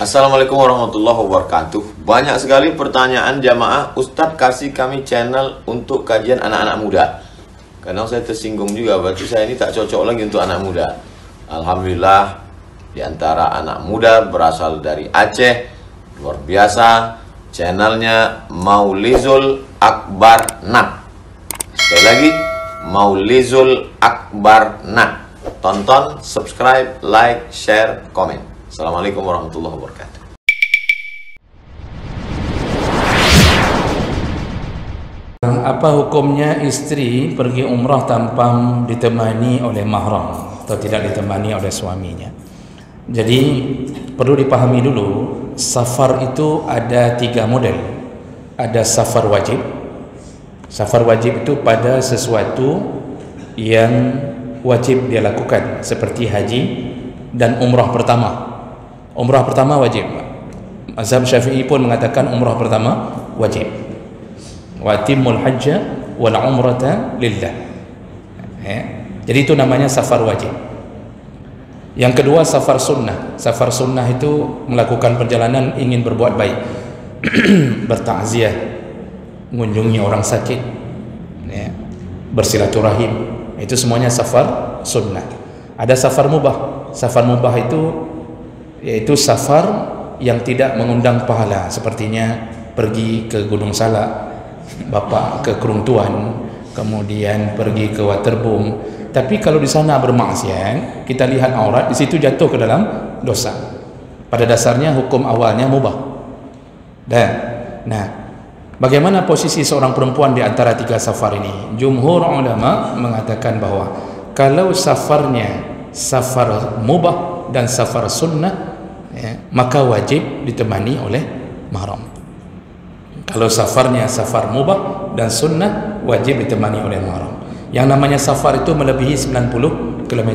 Assalamualaikum warahmatullahi wabarakatuh. Banyak sekali pertanyaan jamaah, Ustadz kasih kami channel untuk kajian anak-anak muda. Karena saya tersinggung juga, berarti saya ini tak cocok lagi untuk anak muda. Alhamdulillah, di antara anak muda berasal dari Aceh, luar biasa. Channelnya Maulizul Akbar Nak. Sekali lagi, Maulizul Akbar Nak. Tonton, subscribe, like, share, komen. Assalamualaikum warahmatullahi wabarakatuh. Apa hukumnya istri pergi umrah tanpa ditemani oleh mahram atau tidak ditemani oleh suaminya? Jadi perlu dipahami dulu, safar itu ada 3 model. Ada safar wajib. Safar wajib itu pada sesuatu yang wajib dia lakukan, seperti haji dan umrah pertama. Umrah pertama wajib. Mazhab Syafi'i pun mengatakan umrah pertama wajib. Wa atimul hajja wal umrata lillah. Jadi itu namanya safar wajib. Yang kedua safar sunnah. Safar sunnah itu melakukan perjalanan ingin berbuat baik, bertakziah, mengunjungi orang sakit, bersilaturahim. Itu semuanya safar sunnah. Ada safar mubah. Safar mubah itu yaitu safar yang tidak mengundang pahala, sepertinya pergi ke Gunung Salak, bapak ke Keruntuan, kemudian pergi ke Waterboom. Tapi kalau di sana bermaksiat, kita lihat aurat, di situ jatuh ke dalam dosa. Pada dasarnya hukum awalnya mubah. Nah, bagaimana posisi seorang perempuan di antara 3 safar ini? Jumhur ulama mengatakan bahwa kalau safarnya safar mubah dan safar sunnah, maka wajib ditemani oleh mahram. Kalau safarnya safar mubah dan sunnah, wajib ditemani oleh mahram. Yang namanya safar itu melebihi 90 km.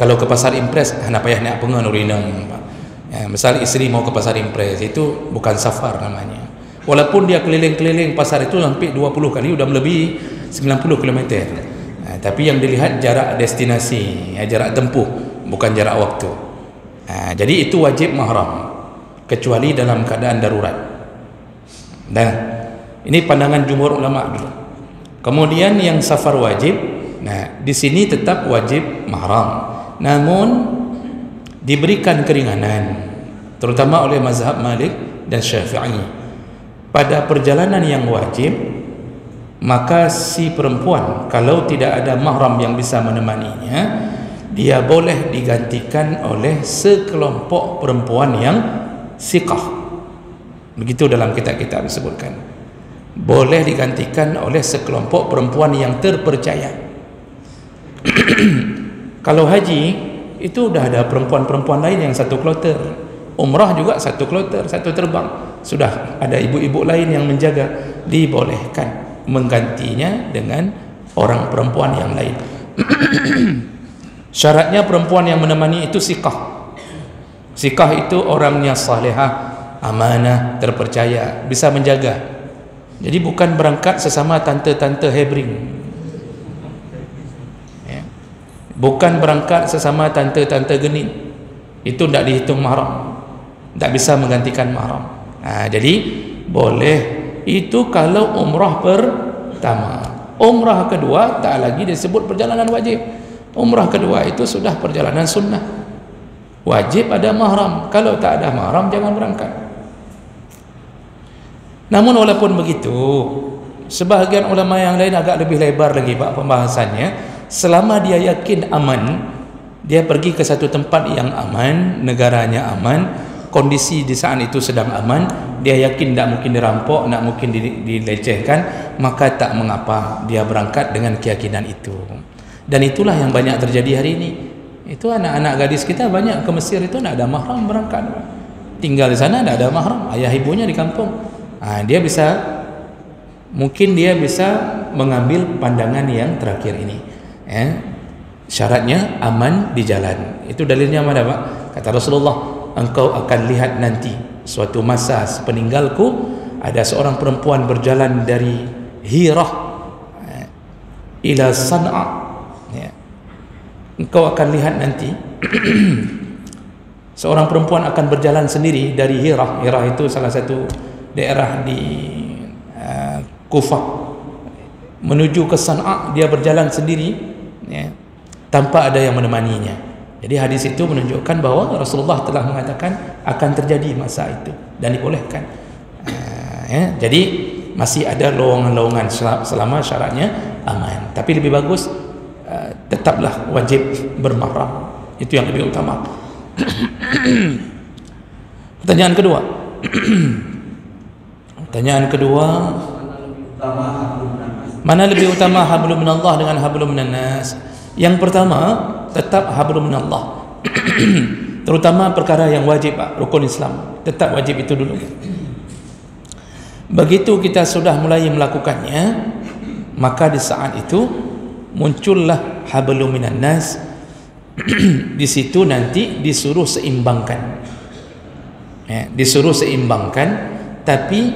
Kalau ke Pasar Impres, nak payah nak pengen urinang. Misal isteri mau ke Pasar Impres, itu bukan safar namanya. Walaupun dia keliling-keliling pasar itu hampir 20 kali, sudah melebihi 90 km. Tapi yang dilihat jarak destinasi, jarak tempuh, bukan jarak waktu. Jadi itu wajib mahram, kecuali dalam keadaan darurat. Nah, ini pandangan jumhur ulama dulu. Kemudian yang safar wajib, nah di sini tetap wajib mahram, namun diberikan keringanan, terutama oleh mazhab Malik dan Syafi'i. Pada perjalanan yang wajib, maka si perempuan kalau tidak ada mahram yang bisa menemaninya, dia boleh digantikan oleh sekelompok perempuan yang siqah. Begitu dalam kitab-kitab disebutkan. Boleh digantikan oleh sekelompok perempuan yang terpercaya. Kalau haji, itu sudah ada perempuan-perempuan lain yang satu kloter. Umrah juga satu kloter, satu terbang. Sudah ada ibu-ibu lain yang menjaga. Dibolehkan menggantinya dengan orang perempuan yang lain. Syaratnya perempuan yang menemani itu siqah. Siqah itu orangnya salihah, amanah, terpercaya, bisa menjaga. Jadi bukan berangkat sesama tante-tante hebring, bukan berangkat sesama tante-tante genit. Itu tidak dihitung mahram, tidak bisa menggantikan mahram. Jadi boleh itu kalau umrah pertama. Umrah kedua tak lagi disebut perjalanan wajib. Umrah kedua itu sudah perjalanan sunnah. Wajib ada mahram. Kalau tak ada mahram, jangan berangkat. Namun walaupun begitu, sebahagian ulama yang lain agak lebih lebar lagi pak pembahasannya. Selama dia yakin aman, dia pergi ke satu tempat yang aman, negaranya aman, kondisi di saat itu sedang aman, dia yakin tak mungkin dirampok, tak mungkin dilecehkan, maka tak mengapa dia berangkat dengan keyakinan itu. Dan itulah yang banyak terjadi hari ini. Itu anak-anak gadis kita banyak ke Mesir itu tidak ada mahram berangkat. Tinggal di sana tidak ada mahram, ayah ibunya di kampung. Dia bisa, mungkin dia bisa mengambil pandangan yang terakhir ini. Syaratnya aman di jalan. Itu dalilnya mana pak? Kata Rasulullah, engkau akan lihat nanti suatu masa sepeninggalku ada seorang perempuan berjalan dari Hirah ila San'a. Engkau akan lihat nanti seorang perempuan akan berjalan sendiri dari Hira. Hira itu salah satu daerah di Kufah menuju ke San'a. Dia berjalan sendiri, ya, tanpa ada yang menemaninya. Jadi hadis itu menunjukkan bahawa Rasulullah telah mengatakan akan terjadi masa itu dan dibolehkan. Ya, jadi masih ada lowongan-lowongan selama syaratnya aman. Tapi lebih bagus tetaplah wajib bermahram. Itu yang lebih utama. Pertanyaan kedua. Pertanyaan kedua, mana lebih utama hablum minallah dengan hablum minannas? Yang pertama, tetap hablum minallah. Terutama perkara yang wajib, Pak, rukun Islam. Tetap wajib itu dulu. Begitu kita sudah mulai melakukannya, maka di saat itu muncullah hablum minannas. Di situ nanti disuruh seimbangkan, ya, disuruh seimbangkan, tapi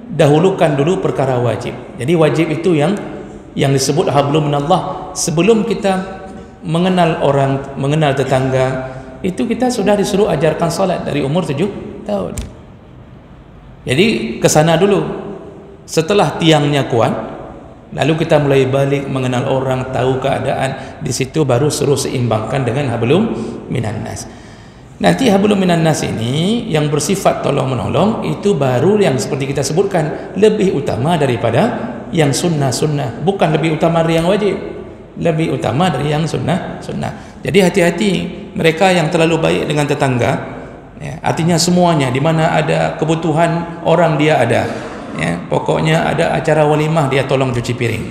dahulukan dulu perkara wajib. Jadi wajib itu yang disebut hablum minallah. Sebelum kita mengenal orang, mengenal tetangga, itu kita sudah disuruh ajarkan salat dari umur 7 tahun. Jadi ke sana dulu. Setelah tiangnya kuat, lalu kita mulai balik mengenal orang, tahu keadaan. Di situ baru suruh seimbangkan dengan hablum minannas. Nanti hablum minannas ini yang bersifat tolong-menolong, itu baru yang seperti kita sebutkan lebih utama daripada yang sunnah-sunnah. Bukan lebih utama dari yang wajib, lebih utama dari yang sunnah-sunnah. Jadi hati-hati mereka yang terlalu baik dengan tetangga, ya, artinya semuanya di mana ada kebutuhan orang dia ada, ya, pokoknya ada acara walimah dia tolong cuci piring,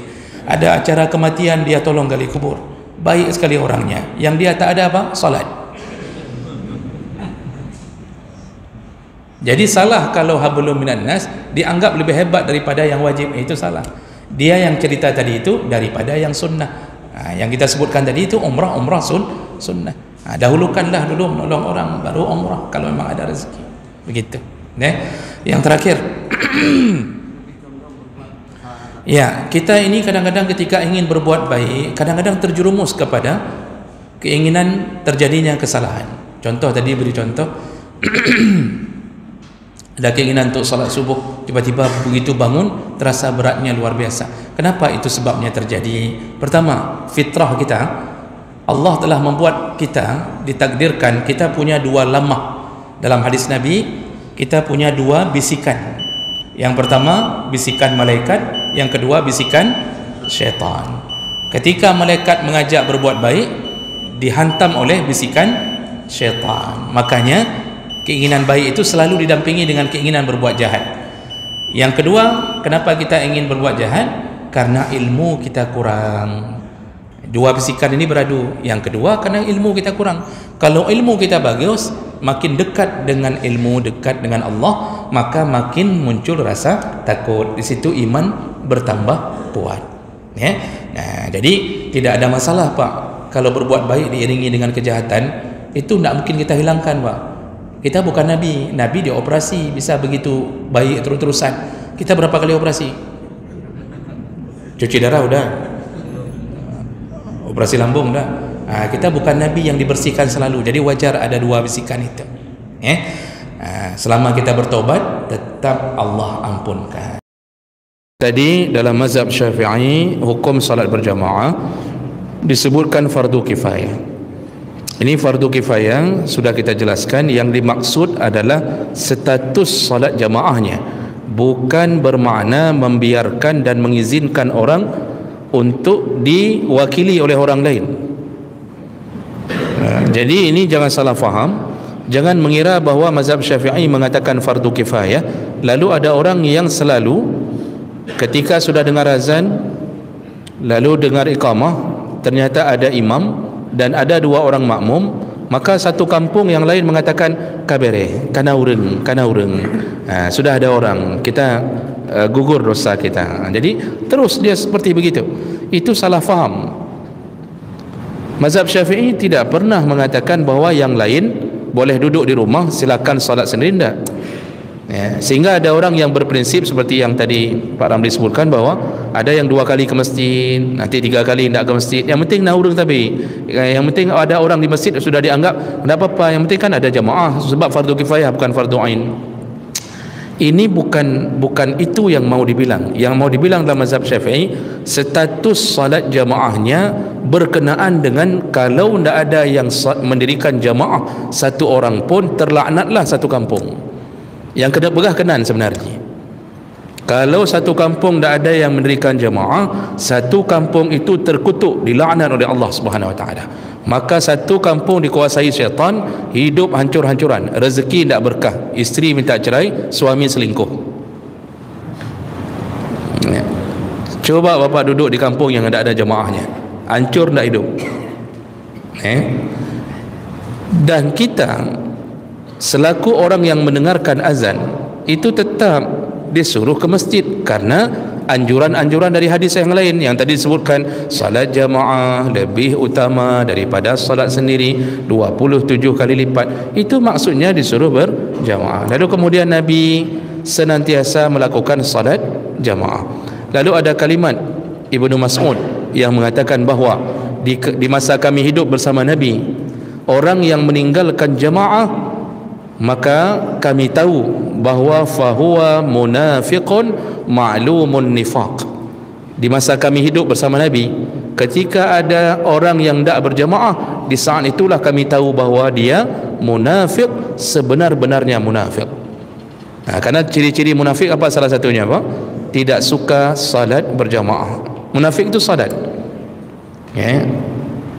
ada acara kematian dia tolong gali kubur. Baik sekali orangnya. Yang dia tak ada apa? Salat. Jadi salah kalau hablum minannas dianggap lebih hebat daripada yang wajib. Itu salah. Dia yang cerita tadi itu daripada yang sunnah. Yang kita sebutkan tadi itu umrah sunnah. Dahulukanlah dulu menolong orang, baru umrah kalau memang ada rezeki. Begitu. Yang terakhir. Ya, kita ini kadang-kadang ketika ingin berbuat baik, kadang-kadang terjerumus kepada keinginan terjadinya kesalahan. Contoh tadi beri contoh. Ada keinginan untuk salat subuh, tiba-tiba begitu bangun terasa beratnya luar biasa. Kenapa itu sebabnya terjadi? Pertama, fitrah kita, Allah telah membuat kita, ditakdirkan kita punya dua lamah. Dalam hadis Nabi, kita punya dua bisikan. Yang pertama bisikan malaikat, yang kedua bisikan syaitan. Ketika malaikat mengajak berbuat baik, dihantam oleh bisikan syaitan. Makanya keinginan baik itu selalu didampingi dengan keinginan berbuat jahat. Yang kedua, kenapa kita ingin berbuat jahat? Karena ilmu kita kurang. Dua bisikan ini beradu. Yang kedua, karena ilmu kita kurang. Kalau ilmu kita bagus, makin dekat dengan ilmu, dekat dengan Allah, maka makin muncul rasa takut. Di situ iman bertambah kuat. Ya? Nah, jadi tidak ada masalah, Pak. Kalau berbuat baik diiringi dengan kejahatan, itu tidak mungkin kita hilangkan, Pak. Kita bukan Nabi. Nabi dioperasi bisa begitu baik terus-terusan. Kita berapa kali operasi? Cuci darah udah, operasi lambung dah. Kita bukan Nabi yang dibersihkan selalu. Jadi wajar ada dua bisikan itu. Selama kita bertobat, tetap Allah ampunkan. Tadi dalam mazhab Syafi'i, hukum salat berjamaah disebutkan fardu kifayah. Ini fardu kifayah sudah kita jelaskan. Yang dimaksud adalah status salat jamaahnya, bukan bermakna membiarkan dan mengizinkan orang untuk diwakili oleh orang lain. Jadi ini jangan salah faham. Jangan mengira bahawa mazhab Syafi'i mengatakan fardu kifayah, lalu ada orang yang selalu ketika sudah dengar azan, lalu dengar iqamah, ternyata ada imam dan ada dua orang makmum, maka satu kampung yang lain mengatakan kabere, kana ureng. Sudah ada orang, kita gugur dosa kita. Jadi terus dia seperti begitu. Itu salah faham. Mazhab Syafi'i tidak pernah mengatakan bahawa yang lain boleh duduk di rumah, silakan salat sendiri, tidak. Sehingga ada orang yang berprinsip seperti yang tadi Pak Ramli sebutkan, bahawa Ada yang 2 kali ke masjid, nanti 3 kali tidak ke masjid. Yang penting naurung tapi. Yang penting ada orang di masjid sudah dianggap tidak apa-apa. Yang penting kan ada jamaah, sebab fardu kifayah bukan fardu ain. Ini bukan itu yang mau dibilang. Yang mau dibilang dalam mazhab Syafi'i, status salat jamaahnya berkenaan dengan kalau tidak ada yang mendirikan jamaah satu orang pun, terlaknatlah satu kampung. Yang kena berkenan sebenarnya. Kalau satu kampung tidak ada yang mendirikan jamaah, satu kampung itu terkutuk, dilaknat oleh Allah Subhanahu Wa Taala. Maka satu kampung dikuasai syaitan, hidup hancur-hancuran, rezeki tidak berkah, isteri minta cerai, suami selingkuh. Coba bapa duduk di kampung yang tidak ada jamaahnya, hancur tidak hidup. Dan kita selaku orang yang mendengarkan azan itu tetap disuruh ke masjid karena anjuran-anjuran dari hadis yang lain yang tadi disebutkan, salat jamaah lebih utama daripada salat sendiri 27 kali lipat. Itu maksudnya disuruh berjamaah. Lalu kemudian Nabi senantiasa melakukan salat jamaah. Lalu ada kalimat Ibnu Mas'ud yang mengatakan bahawa di masa kami hidup bersama Nabi, orang yang meninggalkan jamaah maka kami tahu bahawa fahuwa munafiqun ma'lumun nifaq. Di masa kami hidup bersama Nabi, ketika ada orang yang tidak berjamaah, di saat itulah kami tahu bahawa dia munafik, sebenar-benarnya munafik. Karena ciri-ciri munafik apa salah satunya apa? Tidak suka salat berjamaah. Munafik itu salat,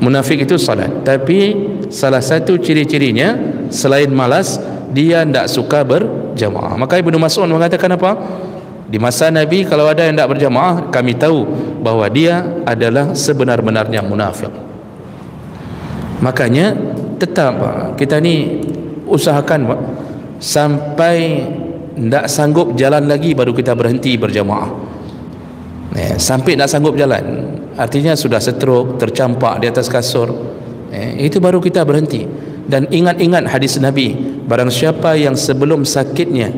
munafik itu salat, tapi salah satu ciri-cirinya selain malas, dia tidak suka berjamaah. Maka Ibnu Mas'ud mengatakan apa? Di masa Nabi kalau ada yang tidak berjamaah, kami tahu bahawa dia adalah sebenar-benarnya munafik. Makanya tetap kita ni usahakan sampai tidak sanggup jalan lagi baru kita berhenti berjamaah. Sampai tidak sanggup jalan, artinya sudah stroke, tercampak di atas kasur, itu baru kita berhenti. Dan ingat-ingat hadis Nabi, barang siapa yang sebelum sakitnya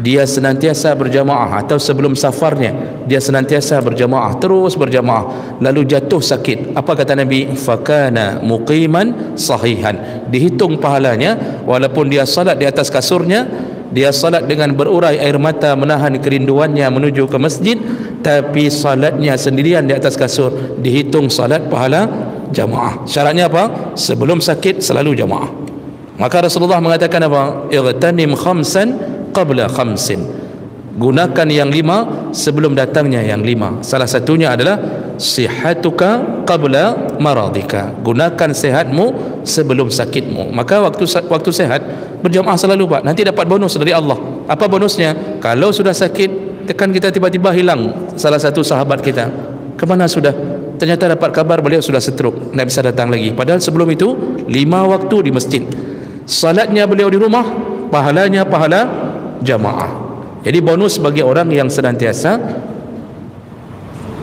dia senantiasa berjamaah, atau sebelum safarnya dia senantiasa berjamaah, terus berjamaah, lalu jatuh sakit, apa kata Nabi? Fakana muqiman sahihan. Dihitung pahalanya, walaupun dia salat di atas kasurnya, dia salat dengan berurai air mata menahan kerinduannya menuju ke masjid, tapi salatnya sendirian di atas kasur, dihitung salat pahala jamaah. Syaratnya apa? Sebelum sakit selalu jamaah. Maka Rasulullah mengatakan apa? Igtanim khamsan qabla khamsin. Gunakan yang 5 sebelum datangnya yang 5. Salah satunya adalah sihatuka qabla maradika. Gunakan sehatmu sebelum sakitmu. Maka waktu sehat berjamaah selalu Pak. Nanti dapat bonus dari Allah. Apa bonusnya? Kalau sudah sakit, tekan kita tiba-tiba hilang salah satu sahabat kita. Kemana sudah? Ternyata dapat kabar beliau sudah stroke, tidak bisa datang lagi. Padahal sebelum itu 5 waktu di masjid. Salatnya beliau di rumah, pahalanya pahala jamaah. Jadi bonus bagi orang yang senantiasa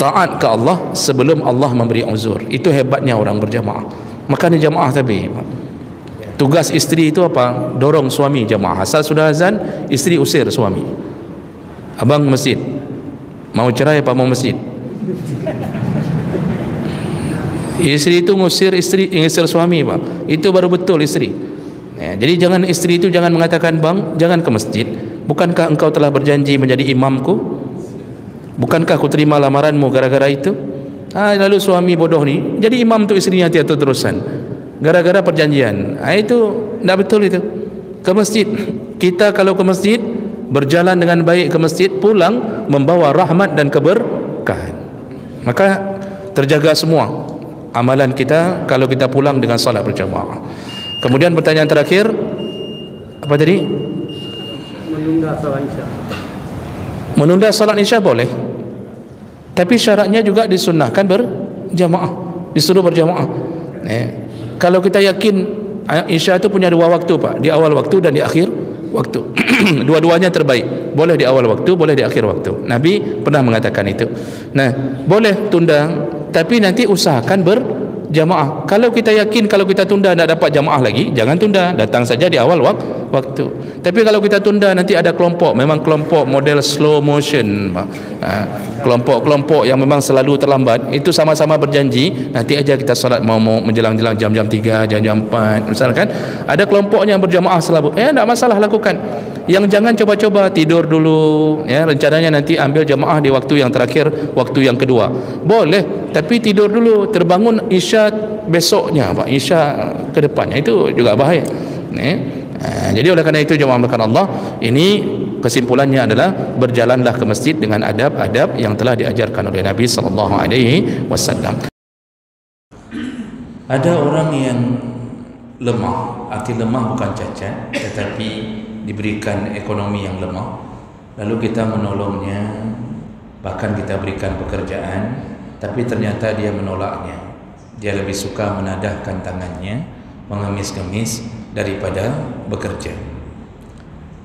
taat ke Allah sebelum Allah memberi uzur. Itu hebatnya orang berjamaah. Makanya jamaah tapi tugas isteri itu apa? Dorong suami jamaah. Asal sudah azan, isteri usir suami. Abang masjid, mau cerai apa mau masjid? Isteri itu ngusir suami Pak. Itu baru betul isteri. Jadi jangan isteri itu jangan mengatakan, bang, jangan ke masjid. Bukankah engkau telah berjanji menjadi imamku? Bukankah aku terima lamaranmu gara-gara itu? Lalu suami bodoh ni jadi imam untuk istrinya tiada terusan gara-gara perjanjian. Itu tidak betul itu. Ke masjid, kita kalau ke masjid berjalan dengan baik ke masjid, pulang membawa rahmat dan keberkahan. Maka terjaga semua amalan kita kalau kita pulang dengan salat berjamaah. Kemudian pertanyaan terakhir, apa tadi? Menunda salat Isya. Menunda salat Isya boleh, tapi syaratnya juga disunnahkan berjamaah, disuruh berjamaah. Kalau kita yakin Isya itu punya 2 waktu Pak, di awal waktu dan di akhir waktu. Dua-duanya terbaik, boleh di awal waktu, boleh di akhir waktu. Nabi pernah mengatakan itu. Nah, boleh tunda, tapi nanti usahakan jamaah. Kalau kita yakin kalau kita tunda tidak dapat jamaah lagi, jangan tunda, datang saja di awal waktu. Tapi kalau kita tunda nanti ada kelompok, memang kelompok model slow motion, kelompok-kelompok yang memang selalu terlambat, itu sama-sama berjanji nanti aja kita salat mau menjelang-jelang jam-jam 3, jam-jam 4 misalkan, ada kelompoknya yang berjamaah selalu, tidak masalah, lakukan. Yang jangan coba-coba tidur dulu, ya, rencananya nanti ambil jamaah di waktu yang terakhir, waktu yang kedua, boleh, tapi tidur dulu, terbangun isya besoknya, Pak, isya ke depannya, itu juga bahaya. Jadi oleh karena itu jemaah melakukan Allah, ini kesimpulannya adalah berjalanlah ke masjid dengan adab-adab yang telah diajarkan oleh Nabi SAW. Ada orang yang lemah, arti lemah bukan cacat, tetapi diberikan ekonomi yang lemah, lalu kita menolongnya, bahkan kita berikan pekerjaan, tapi ternyata dia menolaknya. Dia lebih suka menadahkan tangannya, mengemis-ngemis daripada bekerja.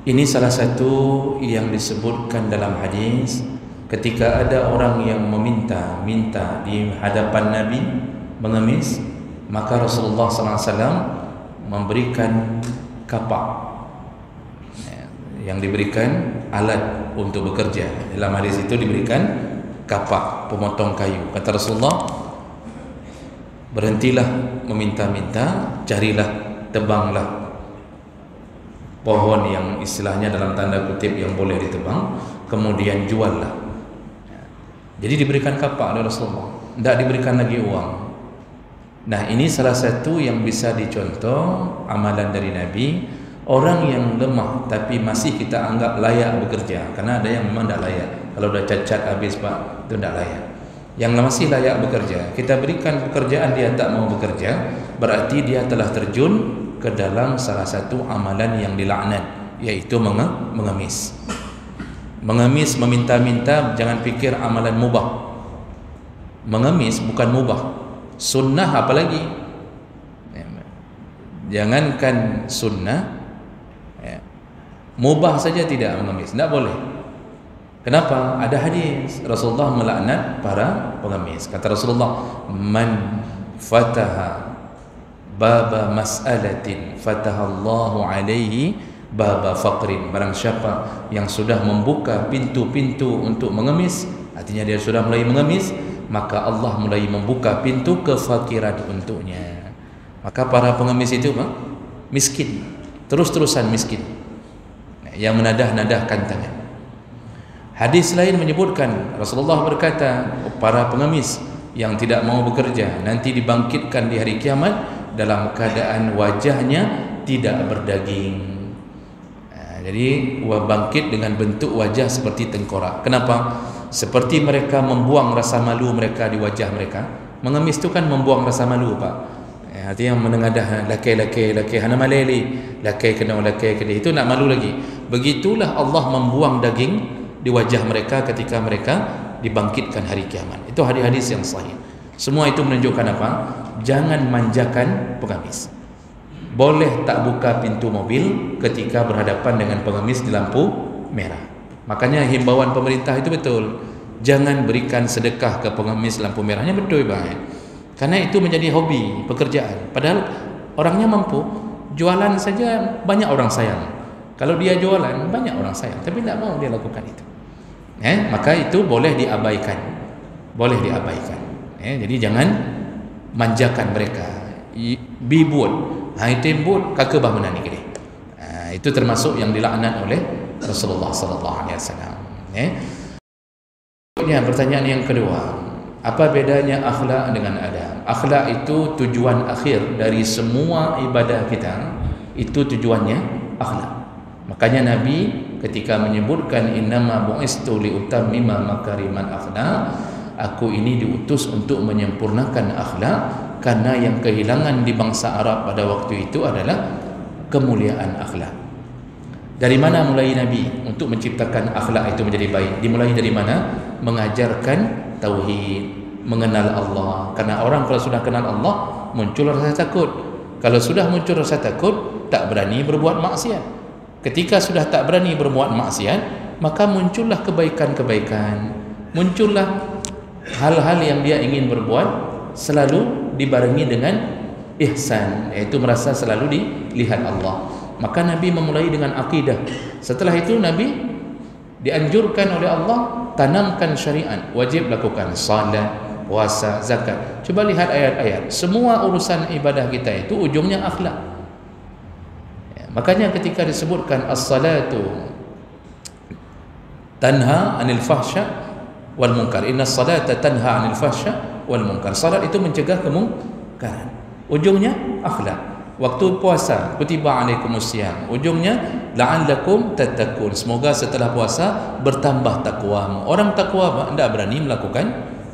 Ini salah satu yang disebutkan dalam hadis, ketika ada orang yang meminta di hadapan Nabi mengemis, maka Rasulullah SAW memberikan kapak, yang diberikan alat untuk bekerja. Dalam hadis itu diberikan kapak, pemotong kayu. Kata Rasulullah, berhentilah meminta-minta, carilah, tebanglah pohon yang istilahnya dalam tanda kutip yang boleh ditebang, kemudian juallah. Jadi diberikan kapak oleh Rasulullah, tidak diberikan lagi uang. Nah, ini salah satu yang bisa dicontoh amalan dari Nabi. Orang yang lemah tapi masih kita anggap layak bekerja, karena ada yang memang tidak layak. Kalau dah cacat habis, Pak, itu tidak layak. Yang masih layak bekerja, kita berikan pekerjaan, dia tak mau bekerja, berarti dia telah terjun ke dalam salah satu amalan yang dilaknat, yaitu mengemis. Mengemis, meminta-minta, jangan pikir amalan mubah. Mengemis bukan mubah, sunnah apalagi. Jangankan sunnah, mubah saja tidak mengemis, tidak boleh. Kenapa? Ada hadis Rasulullah melaknat para pengemis. Kata Rasulullah, man fataha baba mas'alatin fatahallahu alaihi baba faqrin. Barang siapa yang sudah membuka pintu-pintu untuk mengemis, artinya dia sudah mulai mengemis, maka Allah mulai membuka pintu kefakiran untuknya. Maka para pengemis itu miskin, terus-terusan miskin, yang menadah-nadahkan tangan. Hadis lain menyebutkan, Rasulullah berkata, para pengemis yang tidak mau bekerja nanti dibangkitkan di hari kiamat dalam keadaan wajahnya tidak berdaging. Jadi bangkit dengan bentuk wajah seperti tengkorak. Kenapa? Seperti mereka membuang rasa malu mereka di wajah mereka. Mengemis itu kan membuang rasa malu, Pak. Artinya menengadah laki-laki hana maleli, laki kena itu nak malu lagi. Begitulah Allah membuang daging di wajah mereka ketika mereka dibangkitkan hari kiamat. Itu hadis-hadis yang sahih. Semua itu menunjukkan apa? Jangan manjakan pengemis. Boleh tak buka pintu mobil ketika berhadapan dengan pengemis di lampu merah. Makanya himbauan pemerintah itu betul. Jangan berikan sedekah ke pengemis lampu merahnya, betul, Bang. Karena itu menjadi hobi, pekerjaan. Padahal orangnya mampu, jualan saja banyak orang sayang. Kalau dia jualan banyak orang sayang, tapi tidak mau dia lakukan itu. Maka itu boleh diabaikan. Boleh diabaikan. Jadi jangan manjakan mereka. Bibut, haitembut kakek bah menani gede. Itu termasuk yang dilaknat oleh Rasulullah sallallahu alaihi wasallam. Pertanyaan yang kedua, apa bedanya akhlak dengan adab? Akhlak itu tujuan akhir dari semua ibadah kita. Itu tujuannya akhlak. Makanya Nabi ketika menyebutkan innama bu'istu liutammima makariman akhlak, aku ini diutus untuk menyempurnakan akhlak, karena yang kehilangan di bangsa Arab pada waktu itu adalah kemuliaan akhlak. Dari mana mulai Nabi untuk menciptakan akhlak itu menjadi baik? Dimulai dari mana? Mengajarkan tauhid, mengenal Allah. Karena orang kalau sudah kenal Allah, muncul rasa takut. Kalau sudah muncul rasa takut, tak berani berbuat maksiat. Ketika sudah tak berani berbuat maksiat, maka muncullah kebaikan-kebaikan, muncullah hal-hal yang dia ingin berbuat selalu dibarengi dengan ihsan, iaitu merasa selalu dilihat Allah. Maka Nabi memulai dengan akidah. Setelah itu Nabi dianjurkan oleh Allah tanamkan syariat, wajib lakukan salat, puasa, zakat. Coba lihat ayat-ayat, semua urusan ibadah kita itu ujungnya akhlak. Makanya ketika disebutkan as-salatu tanha anil fahsya wal munkar, inna as-salata tanha anil fahsya wal munkar, salat itu mencegah kemungkaran, ujungnya akhlak. Waktu puasa, kutiba alaikumusiyam, ujungnya la'allakum tattaqun, semoga setelah puasa bertambah takwa. Orang takwa tidak berani melakukan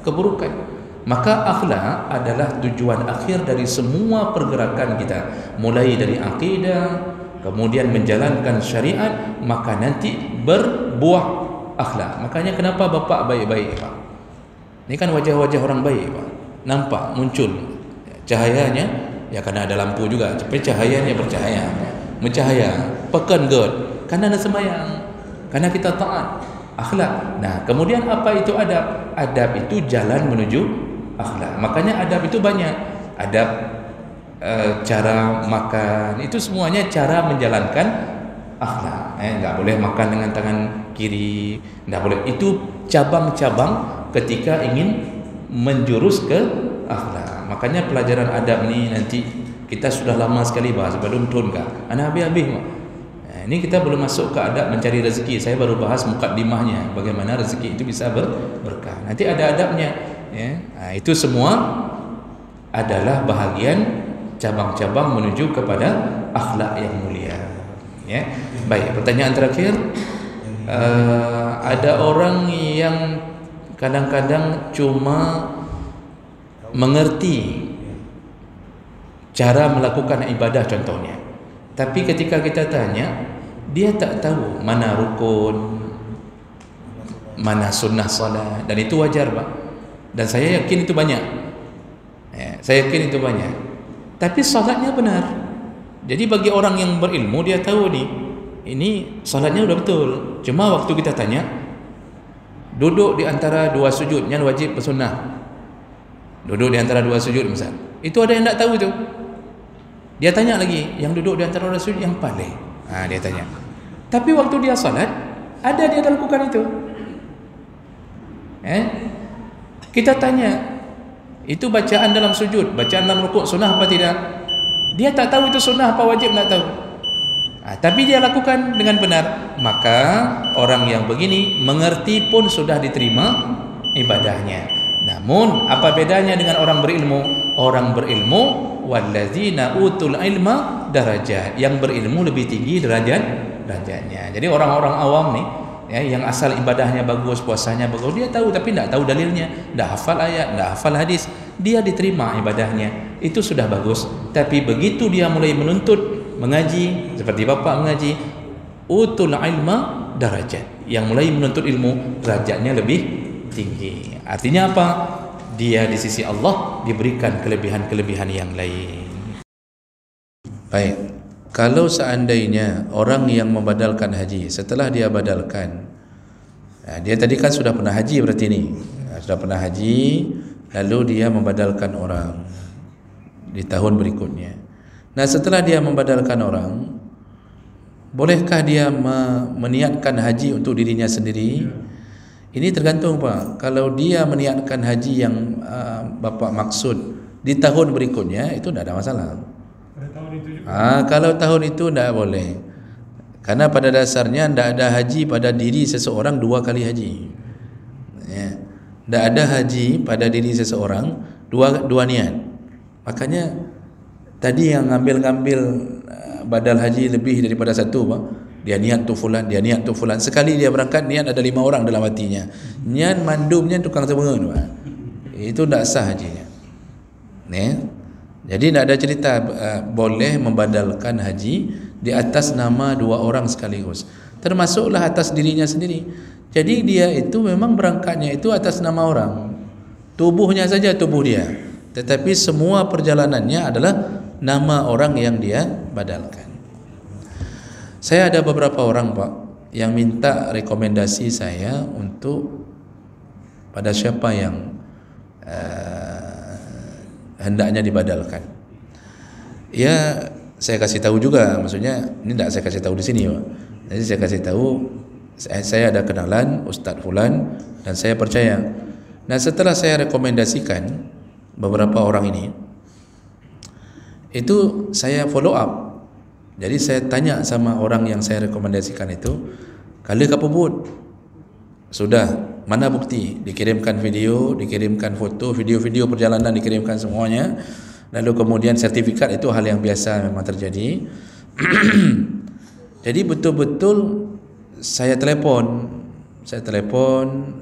keburukan. Maka akhlak adalah tujuan akhir dari semua pergerakan kita, mulai dari akidah, kemudian menjalankan syariat, maka nanti berbuah akhlak. Makanya kenapa bapak baik-baik, Pak? Ini kan wajah-wajah orang baik, Pak. Nampak muncul cahayanya. Ya karena ada lampu juga, tapi cahayanya bercahaya, mencahaya, pekan god, karena ada sembahyang, karena kita taat, akhlak. Nah, kemudian apa itu adab? Adab itu jalan menuju akhlak. Makanya adab itu banyak. Adab cara makan, itu semuanya cara menjalankan akhlak. Enggak boleh makan dengan tangan kiri, enggak boleh. Itu cabang-cabang ketika ingin menjurus ke akhlak. Makanya pelajaran adab ni nanti kita sudah lama sekali bahas, belum turun kah? Anak habis-habis. Ini kita belum masuk ke adab mencari rezeki. Saya baru bahas mukaddimahnya, bagaimana rezeki itu bisa berkah. Nanti ada adabnya. Ya. Itu semua adalah bahagian cabang-cabang menuju kepada akhlak yang mulia. Ya. Baik, pertanyaan terakhir. Ada orang yang kadang-kadang cuma mengerti cara melakukan ibadah contohnya, tapi ketika kita tanya, dia tak tahu mana rukun, mana sunnah salat, dan itu wajar, Pak. Dan saya yakin itu banyak. Saya yakin itu banyak. Tapi salatnya benar. Jadi bagi orang yang berilmu, dia tahu ini salatnya sudah betul. Cuma waktu kita tanya, duduk di antara dua sujud yang wajib bersunnah, duduk di antara dua sujud misal, itu ada yang tak tahu itu. Dia tanya lagi, yang duduk di antara dua sujud yang paling, dia tanya. Tapi waktu dia salat, ada dia lakukan itu. Kita tanya, itu bacaan dalam sujud, bacaan dalam rukuk sunnah apa tidak? Dia tak tahu itu sunnah apa wajib, tak tahu. Tapi dia lakukan dengan benar. Maka orang yang begini mengerti pun sudah diterima ibadahnya. Namun apa bedanya dengan orang berilmu? Orang berilmu, wallazina utul ilma darajat, yang berilmu lebih tinggi derajatnya. Jadi orang-orang awam nih, ya, yang asal ibadahnya bagus, puasanya bagus, dia tahu tapi tidak tahu dalilnya, tidak hafal ayat, tidak hafal hadis, dia diterima ibadahnya, itu sudah bagus. Tapi begitu dia mulai menuntut, mengaji, seperti bapak mengaji, utul ilma darajat, yang mulai menuntut ilmu derajatnya lebih tinggi. Artinya apa? Dia di sisi Allah diberikan kelebihan-kelebihan yang lain. Baik, kalau seandainya orang yang membadalkan haji, setelah dia badalkan, dia tadi kan sudah pernah haji, berarti ini sudah pernah haji, lalu dia membadalkan orang di tahun berikutnya. Nah, setelah dia membadalkan orang, bolehkah dia meniatkan haji untuk dirinya sendiri? Ini tergantung, Pak. Kalau dia meniatkan haji yang Bapak maksud di tahun berikutnya, itu tidak ada masalah. Kalau tahun itu tidak boleh, karena pada dasarnya tidak ada haji pada diri seseorang dua kali haji. Tidak ada haji pada diri seseorang dua niat. Makanya tadi yang ngambil badal haji lebih daripada satu, Pak. Dia niat tu fulan, dia niat tu fulan. Sekali dia berangkat, niat ada 5 orang dalam hatinya. Niat mandumnya tukang semengen, Pak. Itu tidak sah hajinya. Jadi tidak ada cerita boleh membadalkan haji di atas nama 2 orang sekaligus. Termasuklah atas dirinya sendiri. Jadi dia itu memang berangkatnya itu atas nama orang. Tubuhnya saja tubuh dia. Tetapi semua perjalanannya adalah nama orang yang dia badalkan. Saya ada beberapa orang, Pak, yang minta rekomendasi saya untuk pada siapa yang hendaknya dibadalkan. Ya, saya kasih tahu juga, maksudnya ini tidak saya kasih tahu di sini, Pak. Jadi saya kasih tahu, saya ada kenalan Ustadz Fulan dan saya percaya. Nah, setelah saya rekomendasikan beberapa orang ini, itu saya follow up. Jadi saya tanya sama orang yang saya rekomendasikan itu, kali kapubut sudah, mana bukti? Dikirimkan video, dikirimkan foto, video-video perjalanan dikirimkan semuanya. Lalu kemudian sertifikat, itu hal yang biasa memang terjadi. Jadi betul-betul saya telepon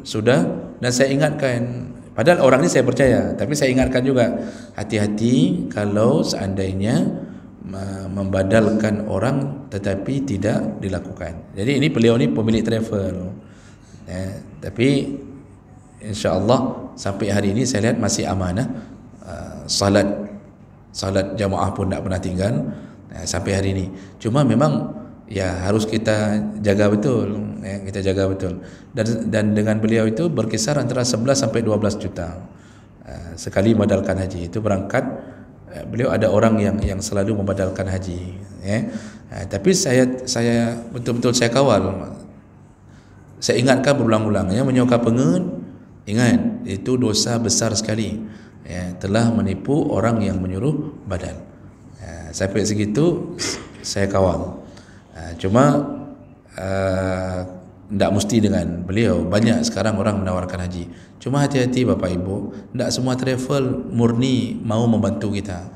sudah, dan saya ingatkan. Padahal orang ini saya percaya, tapi saya ingatkan juga, hati-hati kalau seandainya membadalkan orang tetapi tidak dilakukan. Jadi ini beliau ni pemilik travel, ya, tapi insya-Allah sampai hari ini saya lihat masih amanah. Salat jamaah pun tak pernah tinggal sampai hari ini. Cuma memang ya harus kita jaga betul, ya, kita jaga betul. Dan dengan beliau itu berkisar antara 11 sampai 12 juta sekali badalkan haji. Itu berangkat, beliau ada orang yang selalu membadalkan haji, ya. Tapi saya betul-betul saya kawal. Saya ingatkan berulang-ulang, ya, menyoka pengen, ingat itu dosa besar sekali, ya, telah menipu orang yang menyuruh badal. Sampai segitu saya kawal. Cuma tidak mesti dengan beliau. Banyak sekarang orang menawarkan haji. Cuma hati-hati Bapak Ibu, tidak semua travel murni mau membantu kita.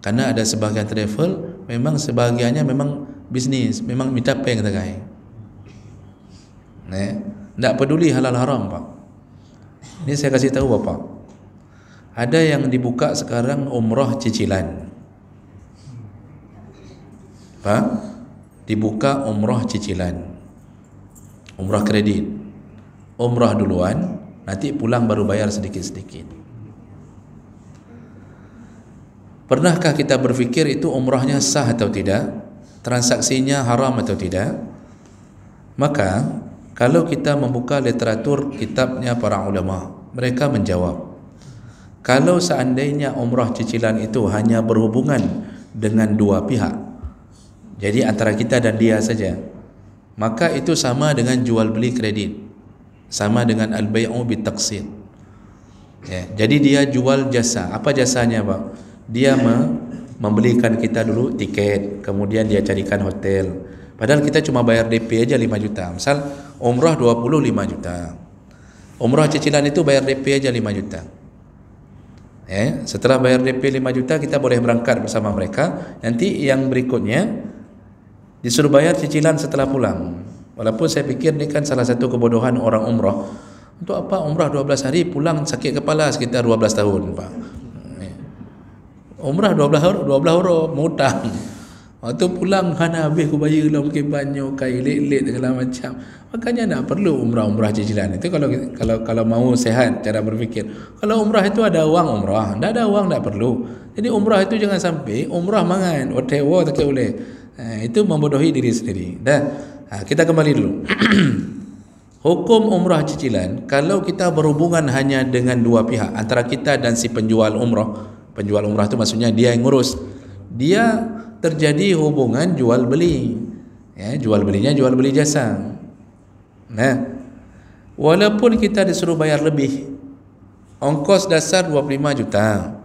Karena ada sebahagian travel memang sebahagiannya memang bisnis, memang minta peng tegai. Tidak peduli halal haram, Pak. Ini saya kasih tahu Bapak. Ada yang dibuka sekarang umrah cicilan, Pak. Dibuka umrah cicilan, umrah kredit, umrah duluan, nanti pulang baru bayar sedikit-sedikit. Pernahkah kita berfikir itu umrahnya sah atau tidak, transaksinya haram atau tidak? Maka kalau kita membuka literatur kitabnya para ulama, mereka menjawab, kalau seandainya umrah cicilan itu hanya berhubungan dengan dua pihak, jadi antara kita dan dia saja, maka itu sama dengan jual beli kredit, sama dengan al-bai'u bitaqsid, ya. Jadi dia jual jasa. Apa jasanya, Pak? Dia membelikan kita dulu tiket, kemudian dia carikan hotel, padahal kita cuma bayar DP aja 5 juta. Misal umrah 25 juta, umrah cicilan itu bayar DP aja 5 juta, ya. Setelah bayar DP 5 juta kita boleh berangkat bersama mereka. Nanti yang berikutnya disuruh bayar cicilan setelah pulang. Walaupun saya pikir ini kan salah satu kebodohan orang umrah. Untuk apa umrah 12 hari, pulang sakit kepala sekitar 12 tahun, Pak. Umrah 12 hari mudah. Waktu pulang hana habis ku bayar lah, mungkin banyak kai lek-lek segala macam. Makanya tak perlu umrah cicilan. Itu kalau mau sehat cara berfikir. Kalau umrah itu ada uang umrah, tak ada uang tak perlu. Jadi umrah itu jangan sampai umrah mangan hotel tak boleh. Itu membodohi diri sendiri. Dan kita kembali dulu. Hukum umrah cicilan, kalau kita berhubungan hanya dengan dua pihak, antara kita dan si penjual umrah. Penjual umrah itu maksudnya dia yang ngurus. Dia terjadi hubungan jual beli, ya, jual belinya jual beli jasa. Nah, walaupun kita disuruh bayar lebih, ongkos dasar 25 juta,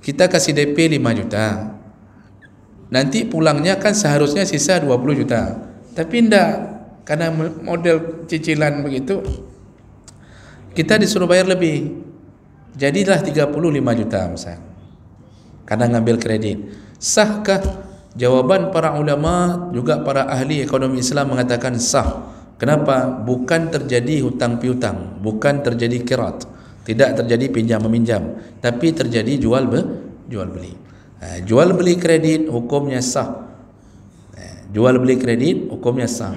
kita kasih DP 5 juta, nanti pulangnya kan seharusnya sisa 20 juta. Tapi tidak, karena model cicilan begitu, kita disuruh bayar lebih, jadilah 35 juta misal, karena ngambil kredit. Sahkah? Jawaban para ulama juga para ahli ekonomi Islam mengatakan sah. Kenapa? Bukan terjadi hutang piutang, bukan terjadi qirat, tidak terjadi pinjam meminjam, tapi terjadi jual beli. Jual beli kredit hukumnya sah. Jual beli kredit hukumnya sah.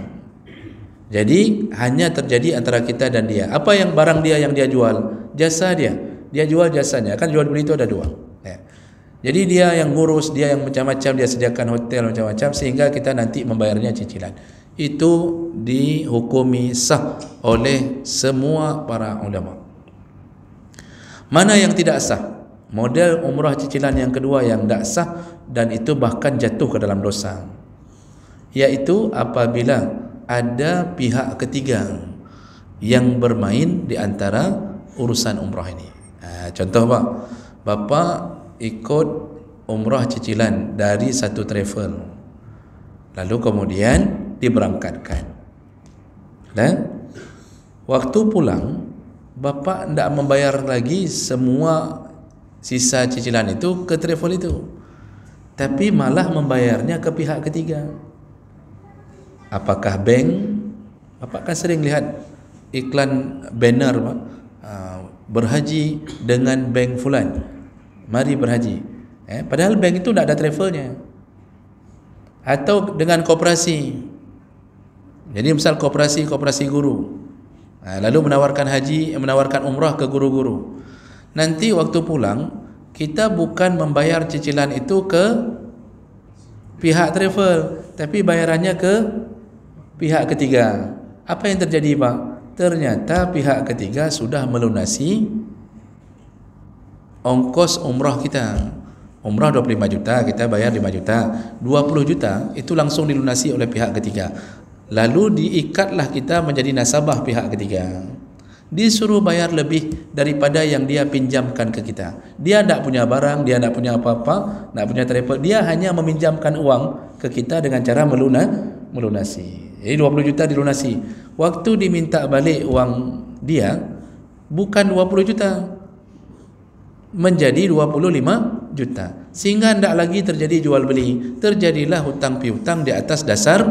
Jadi hanya terjadi antara kita dan dia. Apa yang barang dia yang dia jual? Jasa dia. Dia jual jasanya. Kan jual beli itu ada dua. Jadi dia yang ngurus, dia yang macam-macam, dia sediakan hotel macam-macam, sehingga kita nanti membayarnya cicilan. Itu dihukumi sah oleh semua para ulama. Mana yang tidak sah? Model umrah cicilan yang kedua yang tidak sah dan itu bahkan jatuh ke dalam dosa, iaitu apabila ada pihak ketiga yang bermain di antara urusan umrah ini. Contoh Pak, Bapak ikut umrah cicilan dari satu travel, lalu kemudian diberangkatkan, dan waktu pulang Bapak tidak membayar lagi semua sisa cicilan itu ke travel itu, tapi malah membayarnya ke pihak ketiga. Apakah bank? Bapak kan sering lihat iklan banner Pak, berhaji dengan bank fulan, mari berhaji, padahal bank itu tidak ada travelnya. Atau dengan koperasi, jadi misal koperasi guru, lalu menawarkan umrah ke guru-guru. Nanti waktu pulang kita bukan membayar cicilan itu ke pihak travel, tapi bayarannya ke pihak ketiga. Apa yang terjadi Pak? Ternyata pihak ketiga sudah melunasi ongkos umrah kita. Umrah 25 juta, kita bayar 5 juta, 20 juta itu langsung dilunasi oleh pihak ketiga. Lalu diikatlah kita menjadi nasabah pihak ketiga, disuruh bayar lebih daripada yang dia pinjamkan ke kita. Dia tidak punya barang, dia tidak punya apa-apa, tidak punya travel, dia hanya meminjamkan uang ke kita dengan cara melunasi. Jadi 20 juta dilunasi. Waktu diminta balik uang dia, bukan 20 juta, menjadi 25 juta. Sehingga tidak lagi terjadi jual beli, terjadilah hutang piutang di atas dasar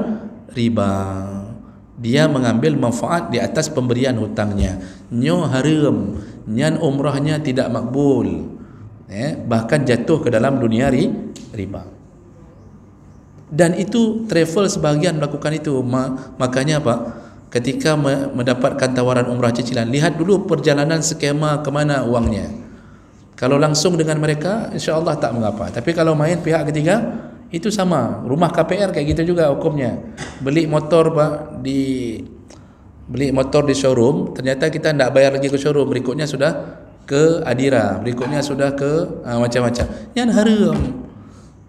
riba. Dia mengambil manfaat di atas pemberian hutangnya. Nyo haram, nyan umrahnya tidak makbul, bahkan jatuh ke dalam dunia riba. Dan itu travel sebahagian melakukan itu. Makanya Pak, ketika mendapatkan tawaran umrah cicilan, lihat dulu perjalanan skema kemana uangnya. Kalau langsung dengan mereka, insya-Allah tak mengapa. Tapi kalau main pihak ketiga, itu sama. Rumah KPR kayak gitu juga hukumnya. Beli motor Pak, beli motor di showroom, ternyata kita tidak bayar lagi ke showroom, berikutnya sudah ke Adira, berikutnya sudah ke macam-macam. Yang haram.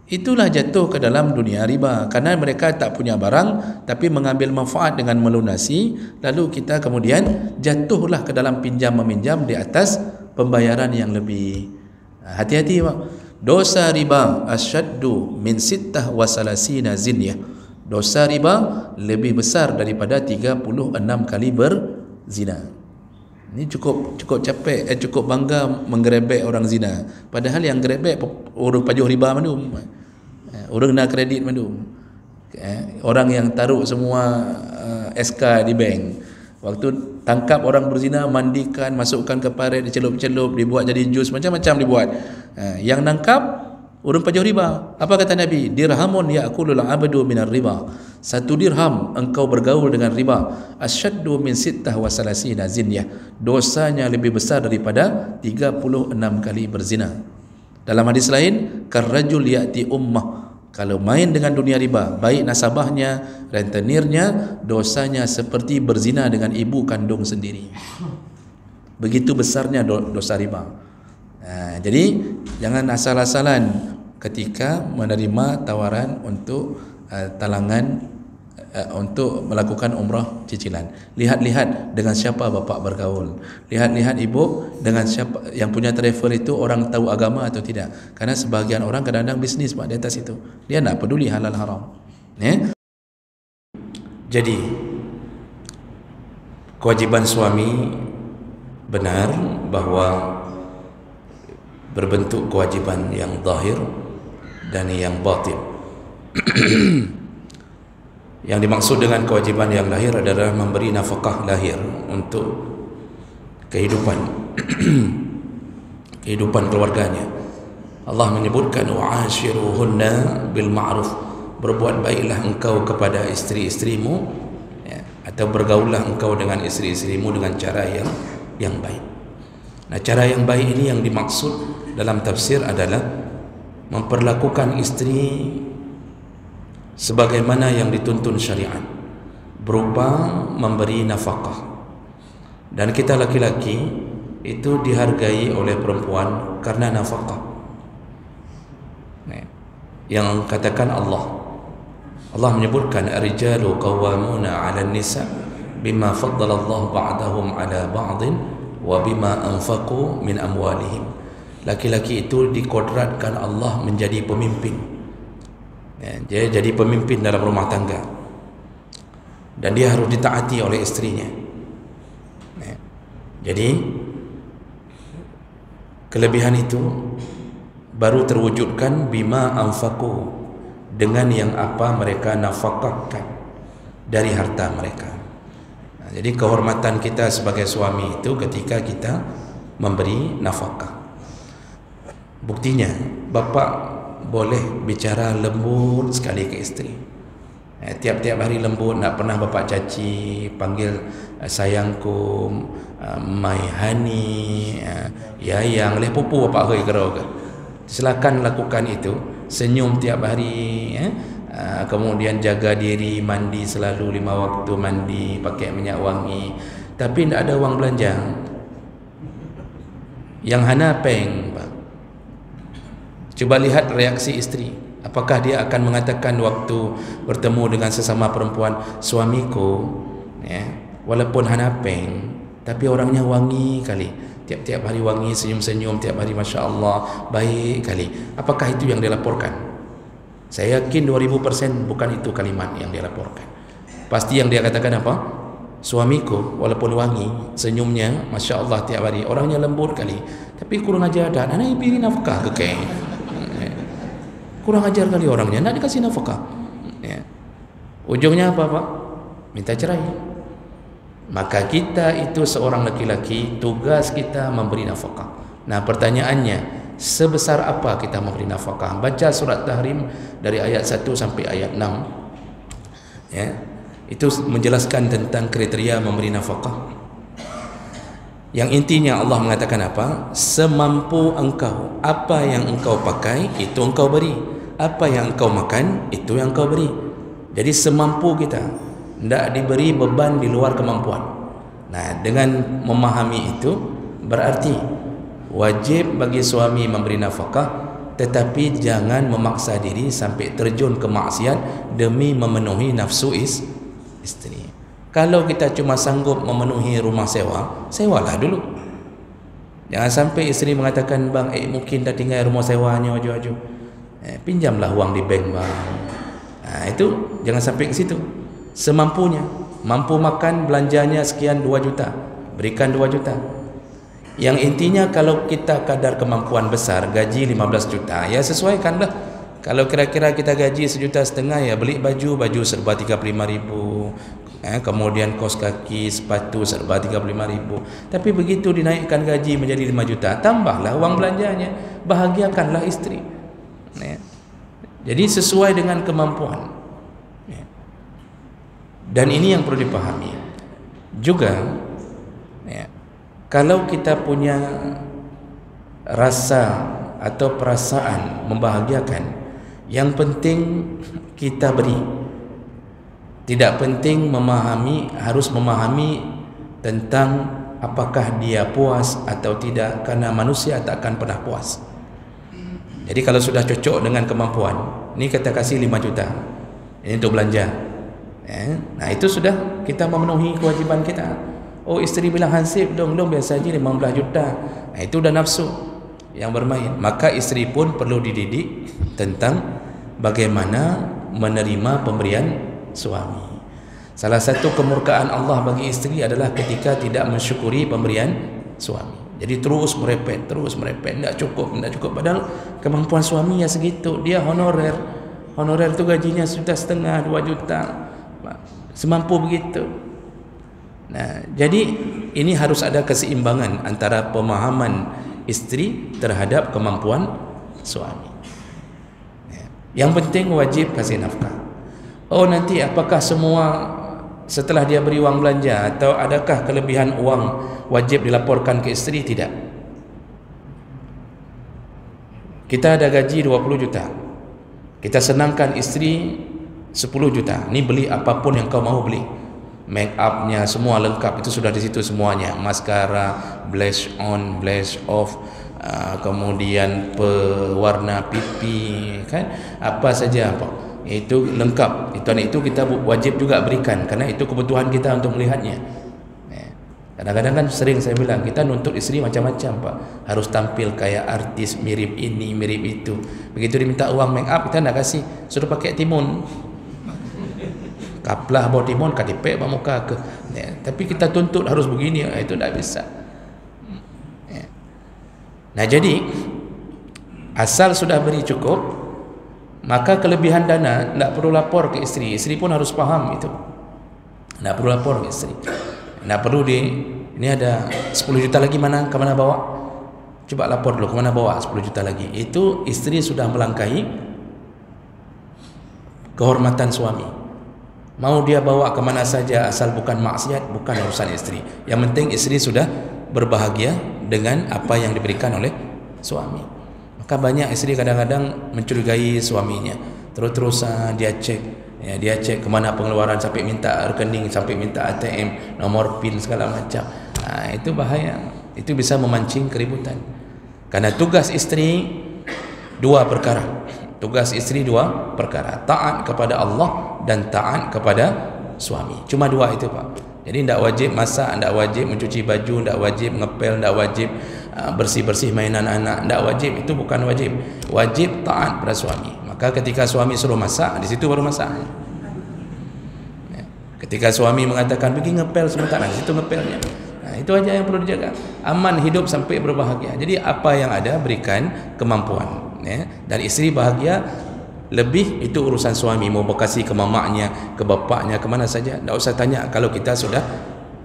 Itulah jatuh ke dalam dunia riba, karena mereka tak punya barang tapi mengambil manfaat dengan melunasi, lalu kita kemudian jatuhlah ke dalam pinjam meminjam di atas pembayaran yang lebih. Hati-hati Pak. Dosa riba asyaddu min sittah wa salasina zinyah. Dosa riba lebih besar daripada 36 kali berzina. Ini cukup capek, cukup bangga menggerebek orang zina. Padahal yang gerebek orang pajuh riba mandum, orang nak kredit mandum, orang yang taruh semua SK di bank. Waktu tangkap orang berzina, mandikan, masukkan ke paret, dicelup-celup, dibuat jadi jus, macam-macam dibuat. Yang nangkap orang pajuh riba. Apa kata Nabi? Dirhamun ya'kulul 'abdu minar riba. 1 dirham engkau bergaul dengan riba, asyaddu min sittah wa salasina zinyah. Dosanya lebih besar daripada 36 kali berzina. Dalam hadis lain, karrajul ya'ti ummah. Kalau main dengan dunia riba, baik nasabahnya, rentenirnya, dosanya seperti berzina dengan ibu kandung sendiri. Begitu besarnya dosa riba. Jadi jangan asal-asalan ketika menerima tawaran untuk talangan untuk melakukan umrah cicilan. Lihat-lihat dengan siapa bapak bergaul. Lihat-lihat ibu dengan siapa yang punya travel itu, orang tahu agama atau tidak. Karena sebahagian orang kadang-kadang bisnis Pak di atas itu. Dia tidak peduli halal haram. Jadi kewajiban suami benar bahwa berbentuk kewajiban yang zahir dan yang batin. Yang dimaksud dengan kewajiban yang lahir adalah memberi nafkah lahir untuk kehidupan keluarganya. Allah menyebutkan wa'ashiruhunna bil ma'ruf, berbuat baiklah engkau kepada isteri-istrimu, atau bergaullah engkau dengan isteri-istrimu dengan cara yang baik. Nah, cara yang baik ini yang dimaksud dalam tafsir adalah memperlakukan istri sebagaimana yang dituntun syariat, berupa memberi nafkah. Dan kita laki-laki itu dihargai oleh perempuan karena nafkah. Yang katakan Allah menyebutkan ar-rijalu qawwamuna 'alan nisa bima faddala Allah ba'dahum 'ala ba'din wa bima anfaqu min amwalihim. Laki-laki itu dikodratkan Allah menjadi pemimpin. Dia jadi pemimpin dalam rumah tangga dan dia harus ditaati oleh istrinya. Jadi kelebihan itu baru terwujudkan bima anfaqu, dengan yang apa mereka nafkahkan dari harta mereka. Jadi kehormatan kita sebagai suami itu ketika kita memberi nafkah. Buktinya bapak boleh bicara lembut sekali ke istri. Tiap-tiap hari lembut, nak pernah bapak caci, panggil sayangku, my honey, yayang, leh pupu bapak hoi kerau ke. Silakan lakukan itu. Senyum tiap hari, kemudian jaga diri, mandi selalu 5 waktu mandi, pakai minyak wangi. Tapi tidak ada wang belanja. Yang hana peng, Pak. Coba lihat reaksi istri. Apakah dia akan mengatakan waktu bertemu dengan sesama perempuan, suamiku, walaupun hana peng, tapi orangnya wangi kali. Tiap-tiap hari wangi, senyum-senyum tiap hari, Masya Allah, baik kali. Apakah itu yang dilaporkan? Saya yakin 2000% bukan itu kalimat yang dia laporkan. Pasti yang dia katakan apa? Suamiku walaupun wangi, senyumnya Masya Allah tiap hari, orangnya lembut kali, tapi kurang ajar dan anak beri nafkah ke kain. Kurang ajar kali orangnya, nak dikasih nafkah. Ujungnya apa Pak? Minta cerai. Maka kita itu seorang laki-laki, tugas kita memberi nafkah. Nah pertanyaannya, sebesar apa kita memberi nafkah? Baca surat Tahrim dari ayat 1 sampai ayat 6. Itu menjelaskan tentang kriteria memberi nafkah. Yang intinya Allah mengatakan apa? Semampu engkau, apa yang engkau pakai itu engkau beri, apa yang engkau makan itu yang engkau beri. Jadi semampu kita, tidak diberi beban di luar kemampuan. Nah, dengan memahami itu berarti wajib bagi suami memberi nafkah, tetapi jangan memaksa diri sampai terjun ke maksiat demi memenuhi nafsu istri. Kalau kita cuma sanggup memenuhi rumah sewa, sewalah dulu. Jangan sampai istri mengatakan, bang, mungkin dah tinggal rumah sewanya aju-aju, pinjamlah uang di bank bang. Nah, itu jangan sampai ke situ. Semampunya, mampu makan belanjanya sekian 2 juta, berikan 2 juta. Yang intinya kalau kita kadar kemampuan besar, gaji 15 juta, ya sesuaikanlah. Kalau kira-kira kita gaji 1,5 juta, ya beli baju serba 35.000, kemudian kos kaki, sepatu serba 35.000. Tapi begitu dinaikkan gaji menjadi 5 juta, tambahlah uang belanjanya, bahagiakanlah istri. Jadi sesuai dengan kemampuan. Dan ini yang perlu dipahami juga, kalau kita punya rasa atau perasaan membahagiakan, yang penting kita beri. Tidak penting harus memahami tentang apakah dia puas atau tidak, karena manusia tak akan pernah puas. Jadi kalau sudah cocok dengan kemampuan, ini kita kasih 5 juta, ini untuk belanja. Nah itu sudah kita memenuhi kewajiban kita. Oh istri bilang hansip dong biasa aja 15 juta. Nah itu udah nafsu yang bermain. Maka istri pun perlu dididik tentang bagaimana menerima pemberian suami. Salah satu kemurkaan Allah bagi istri adalah ketika tidak mensyukuri pemberian suami. Jadi terus merepet, tidak cukup. Padahal kemampuan suami ya segitu. Dia honorer itu gajinya 1,5 juta, 2 juta. Semampu begitu. Nah, jadi ini harus ada keseimbangan antara pemahaman istri terhadap kemampuan suami. Yang penting wajib kasih nafkah. Oh nanti apakah semua setelah dia beri uang belanja, atau adakah kelebihan uang wajib dilaporkan ke istri? Tidak. Kita ada gaji 20 juta, kita senangkan istri 10 juta, ini beli apapun yang kau mau beli. make upnya semua lengkap, itu sudah di situ semuanya, maskara, blush on, blush off, kemudian pewarna pipi, kan, apa saja apa itu lengkap. Itu kita wajib juga berikan, karena itu kebutuhan kita untuk melihatnya. Kadang-kadang kan sering saya bilang, kita nuntut isteri macam-macam Pak, harus tampil kayak artis, mirip ini, mirip itu. Begitu diminta uang make up, kita nak kasih, suruh pakai timun, kaplah bawa timun, katipek bawa muka ke. Tapi kita tuntut harus begini, itu tak bisa. Nah jadi, asal sudah beri cukup, maka kelebihan dana tak perlu lapor ke isteri. Isteri pun harus faham itu, tak perlu lapor ke isteri. Nak perlu ini ada 10 juta lagi, mana ke mana bawa, coba lapor dulu ke mana bawa 10 juta lagi. Itu isteri sudah melangkahi kehormatan suami. Mau dia bawa ke mana saja asal bukan maksiat, bukan urusan isteri. Yang penting isteri sudah berbahagia dengan apa yang diberikan oleh suami. Maka banyak isteri kadang-kadang mencurigai suaminya, terus-terusan dia cek. Ya, dia cek kemana pengeluaran, sampai minta rekening, sampai minta ATM, nomor PIN segala macam. Itu bahaya. Itu bisa memancing keributan. Karena tugas istri dua perkara. Tugas istri dua perkara. Taat kepada Allah dan taat kepada suami. Cuma dua itu Pak. Jadi tidak wajib masak, tidak wajib mencuci baju, tidak wajib ngepel, tidak wajib bersih-bersih mainan anak, tidak wajib. Itu bukan wajib. Wajib taat pada suami. Maka ketika suami suruh masak, di situ baru masak. Ketika suami mengatakan pergi ngepel sebentar, di situ ngepelnya. Nah, itu aja yang perlu dijaga. Aman hidup sampai berbahagia. Jadi apa yang ada berikan kemampuan. Dan istri bahagia lebih itu urusan suami. Mau berkasih ke mamaknya, ke bapaknya, kemana saja, tidak usah tanya kalau kita sudah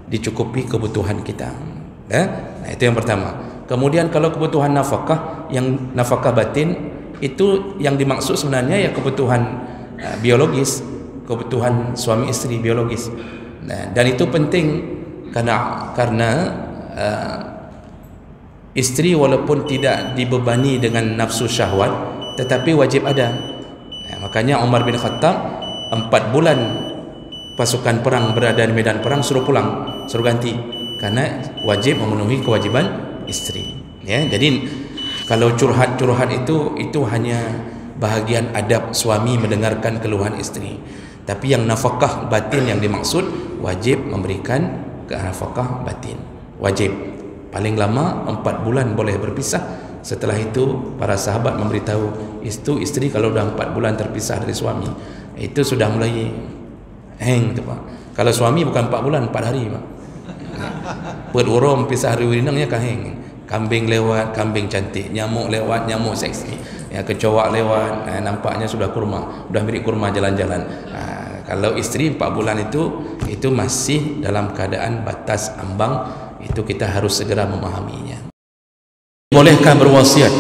dicukupi kebutuhan kita. Nah itu yang pertama. Kemudian kalau kebutuhan nafkah, yang nafkah batin, itu yang dimaksud sebenarnya ya kebutuhan biologis, kebutuhan suami istri biologis. Dan itu penting karena istri walaupun tidak dibebani dengan nafsu syahwat, tetapi wajib ada. Makanya Umar bin Khattab 4 bulan pasukan perang berada di medan perang, suruh pulang, suruh ganti, karena wajib memenuhi kewajiban istri. Jadi kalau curhat-curhat itu hanya bahagian adab suami mendengarkan keluhan istri. Tapi yang nafkah batin yang dimaksud, wajib memberikan ke nafkah batin. Wajib. Paling lama 4 bulan boleh berpisah. Setelah itu para sahabat memberitahu, itu istri kalau dah 4 bulan terpisah dari suami, itu sudah mulai hang tu Pak. Kalau suami bukan 4 bulan, 4 hari Pak. Pet urung pisah hari wirinangnya kaheng. Kambing lewat, kambing cantik. Nyamuk lewat, nyamuk seksi. Ya, kecoak lewat, nampaknya sudah kurma, sudah mirip kurma jalan-jalan. Kalau istri 4 bulan itu masih dalam keadaan batas ambang, itu kita harus segera memahaminya. Bolehkah berwasiat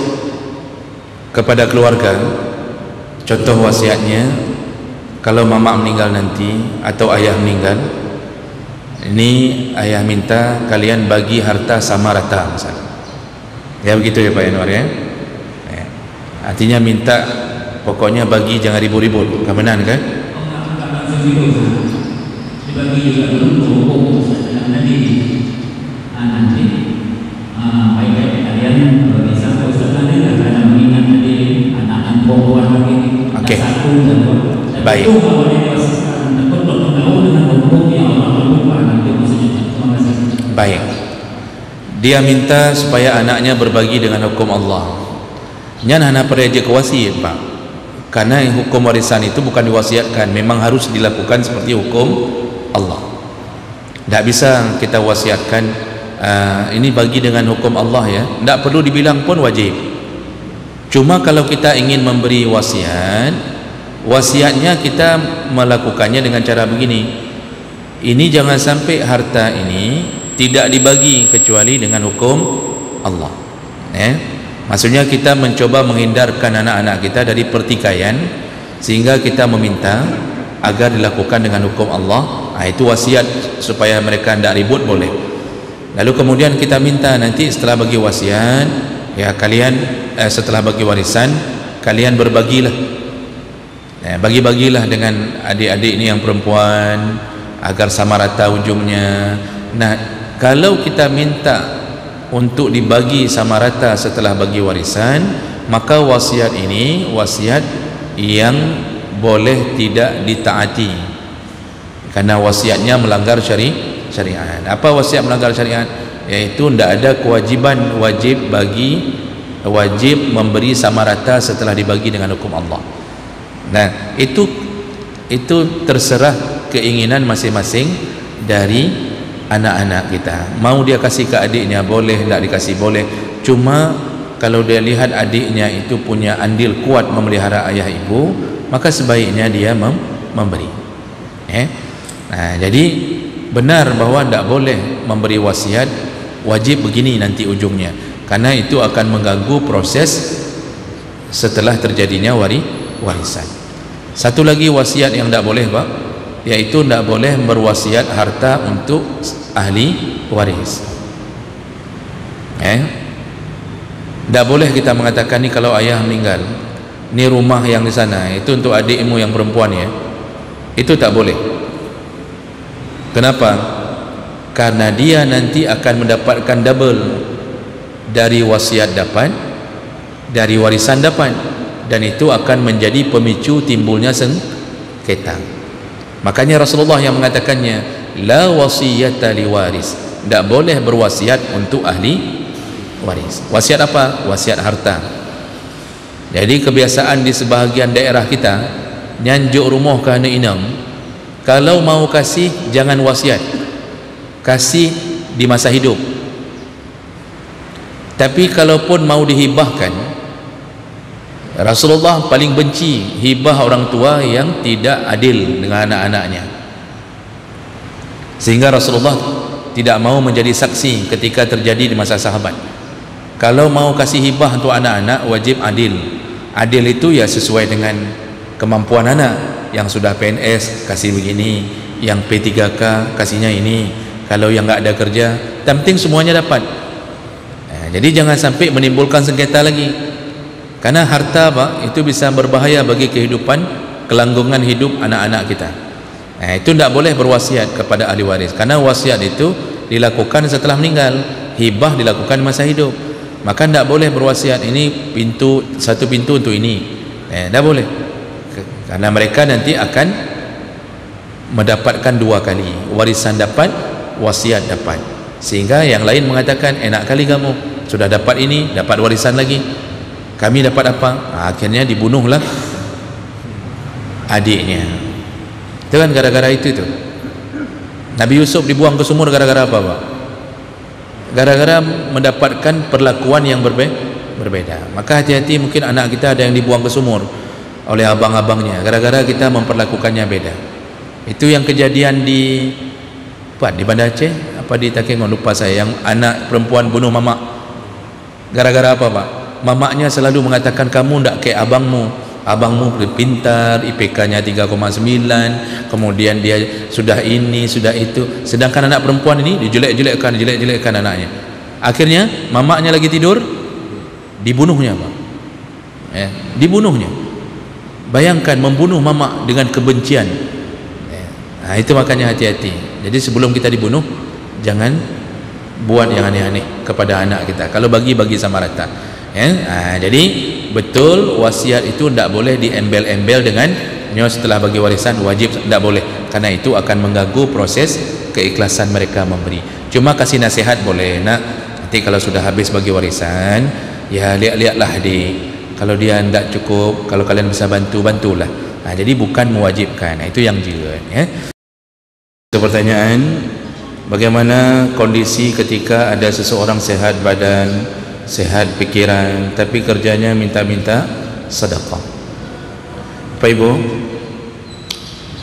kepada keluarga? Contoh wasiatnya, kalau mama meninggal nanti atau ayah meninggal, ini ayah minta kalian bagi harta sama rata misalnya. Ya begitu ya Pak Yanwar ya. Artinya minta pokoknya bagi, jangan ribut-ribut. Kebenaran kan? Dibagi juga belum nanti baik-baik kalian bisa Ustaz tadi karena mengingat tadi anak-anak perempuan lagi satu dan dua. Baik. Baik. Dia minta supaya anaknya berbagi dengan hukum Allah. Nyan hana pereja kewasi Pak. Karena hukum warisan itu bukan diwasiatkan, memang harus dilakukan seperti hukum Allah. Tidak bisa kita wasiatkan ini bagi dengan hukum Allah ya. Tidak perlu dibilang pun wajib. Cuma kalau kita ingin memberi wasiat, wasiatnya kita melakukannya dengan cara begini. Ini jangan sampai harta ini tidak dibagi kecuali dengan hukum Allah. Maksudnya kita mencoba menghindarkan anak-anak kita dari pertikaian, sehingga kita meminta agar dilakukan dengan hukum Allah. Itu wasiat supaya mereka tidak ribut boleh. Lalu kemudian kita minta nanti setelah bagi wasiat, ya kalian setelah bagi warisan kalian berbagilah, bagi-bagilah dengan adik-adik ini yang perempuan, agar sama rata ujungnya. Nah, kalau kita minta untuk dibagi sama rata setelah bagi warisan, maka wasiat ini wasiat yang boleh tidak ditaati, karena wasiatnya melanggar syariat. Apa wasiat melanggar syariat? Yaitu tidak ada kewajiban wajib memberi sama rata setelah dibagi dengan hukum Allah. Nah, itu terserah keinginan masing-masing dari anak-anak kita. Mau dia kasih ke adiknya boleh, tidak dikasih boleh. Cuma kalau dia lihat adiknya itu punya andil kuat memelihara ayah ibu, maka sebaiknya dia memberi. Nah, jadi benar bahwa tidak boleh memberi wasiat wajib begini nanti ujungnya, karena itu akan mengganggu proses setelah terjadinya warisan. Satu lagi wasiat yang tidak boleh, Pak, yaitu tidak boleh berwasiat harta untuk ahli waris. Tidak boleh kita mengatakan ni kalau ayah meninggal, ni rumah yang di sana itu untuk adikmu yang perempuan ya. Itu tak boleh. Kenapa? Karena dia nanti akan mendapatkan double, dari wasiat dapat, dari warisan dapat, dan itu akan menjadi pemicu timbulnya sengketa. Makanya Rasulullah yang mengatakannya, la wasiyata li waris, tidak boleh berwasiat untuk ahli waris. Wasiat apa? Wasiat harta. Jadi kebiasaan di sebahagian daerah kita, nyanjuk rumah ke anak inang, kalau mau kasih jangan wasiat, kasih di masa hidup. Tapi kalaupun mau dihibahkan, Rasulullah paling benci hibah orang tua yang tidak adil dengan anak-anaknya, sehingga Rasulullah tidak mau menjadi saksi ketika terjadi di masa sahabat. Kalau mau kasih hibah untuk anak-anak wajib adil. Adil itu ya sesuai dengan kemampuan anak. Yang sudah PNS kasih begini, yang P3K kasihnya ini, kalau yang nggak ada kerja, yang penting semuanya dapat. Jadi jangan sampai menimbulkan sengketa lagi, karena harta, Pak, itu bisa berbahaya bagi kehidupan, kelangsungan hidup anak-anak kita. Itu tidak boleh berwasiat kepada ahli waris, karena wasiat itu dilakukan setelah meninggal, hibah dilakukan masa hidup. Maka tidak boleh berwasiat ini satu pintu untuk ini, tidak boleh, karena mereka nanti akan mendapatkan dua kali, warisan dapat, wasiat dapat. Sehingga yang lain mengatakan, enak kali kamu sudah dapat ini, dapat warisan lagi, kami dapat apa? Akhirnya dibunuhlah adiknya. Itu kan gara-gara itu tuh. Nabi Yusuf dibuang ke sumur gara-gara apa, Pak? Gara-gara mendapatkan perlakuan yang berbeda. Maka hati-hati, mungkin anak kita ada yang dibuang ke sumur oleh abang-abangnya gara-gara kita memperlakukannya beda. Itu yang kejadian di Banda Aceh apa di Takengon, lupa saya, yang anak perempuan bunuh mamak. Gara-gara apa, Pak? Mamaknya selalu mengatakan, kamu tidak kayak abangmu pintar, IPK-nya 3,9, kemudian dia sudah ini, sudah itu. Sedangkan anak perempuan ini dijelek-jelekkan anaknya. Akhirnya mamaknya lagi tidur, dibunuhnya, Pak. Dibunuhnya. Bayangkan, membunuh mamak dengan kebencian. Nah, itu makanya hati-hati. Jadi sebelum kita dibunuh, jangan buat yang aneh-aneh kepada anak kita. Kalau bagi sama rata. Jadi betul, wasiat itu tidak boleh diembel-embel dengan setelah bagi warisan wajib, tidak boleh, karena itu akan mengganggu proses keikhlasan mereka memberi. Cuma kasih nasihat boleh, nak, nanti kalau sudah habis bagi warisan ya lihat-lihatlah kalau dia tidak cukup, kalau kalian bisa bantulah. Jadi bukan mewajibkan. Itu yang juga pertanyaan, bagaimana kondisi ketika ada seseorang sehat badan, sehat pikiran, tapi kerjanya minta-minta sedekah? Bapak Ibu,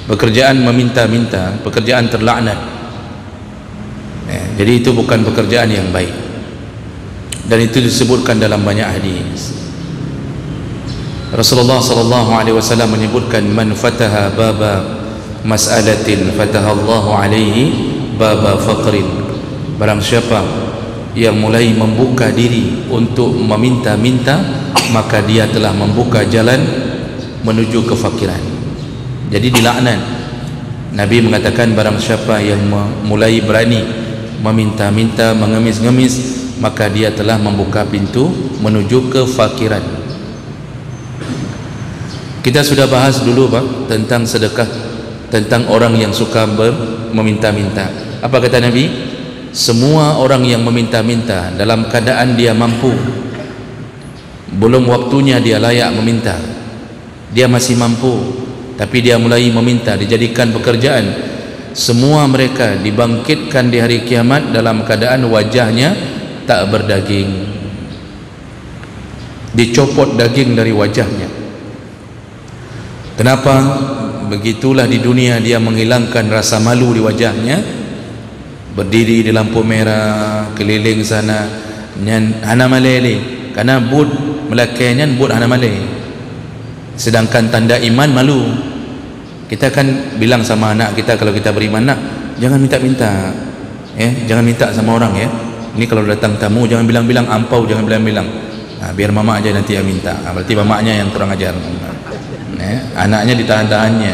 pekerjaan meminta-minta, pekerjaan terlaknat. Jadi itu bukan pekerjaan yang baik, dan itu disebutkan dalam banyak hadis. Rasulullah SAW menyebutkan, man fataha baba mas'alatin fatahallahu alaihi baba faqrin. Barang siapa yang mulai membuka diri untuk meminta-minta, maka dia telah membuka jalan menuju kefakiran. Jadi dilaknat. Nabi mengatakan barang siapa yang mulai berani meminta-minta, mengemis-ngemis, maka dia telah membuka pintu menuju kefakiran. Kita sudah bahas dulu Pak tentang sedekah, tentang orang yang suka meminta-minta. Apa kata Nabi? Semua orang yang meminta-minta dalam keadaan dia mampu, belum waktunya dia layak meminta, dia masih mampu, tapi dia mulai meminta, dijadikan pekerjaan, semua mereka dibangkitkan di hari kiamat dalam keadaan wajahnya tak berdaging, dicopot daging dari wajahnya. Kenapa? Begitulah di dunia dia menghilangkan rasa malu di wajahnya, berdiri di lampu merah, keliling sana nyan hana malele, karena bud melakainya bud hana malele, sedangkan tanda iman malu. Kita kan bilang sama anak kita kalau kita beriman, nak jangan minta-minta, jangan minta sama orang ya. Ini kalau datang tamu jangan bilang-bilang ampau, jangan bilang-bilang. Biar mama aja nanti yang minta. Berarti mamanya yang kurang ajar. Anaknya ditahan-tahannya.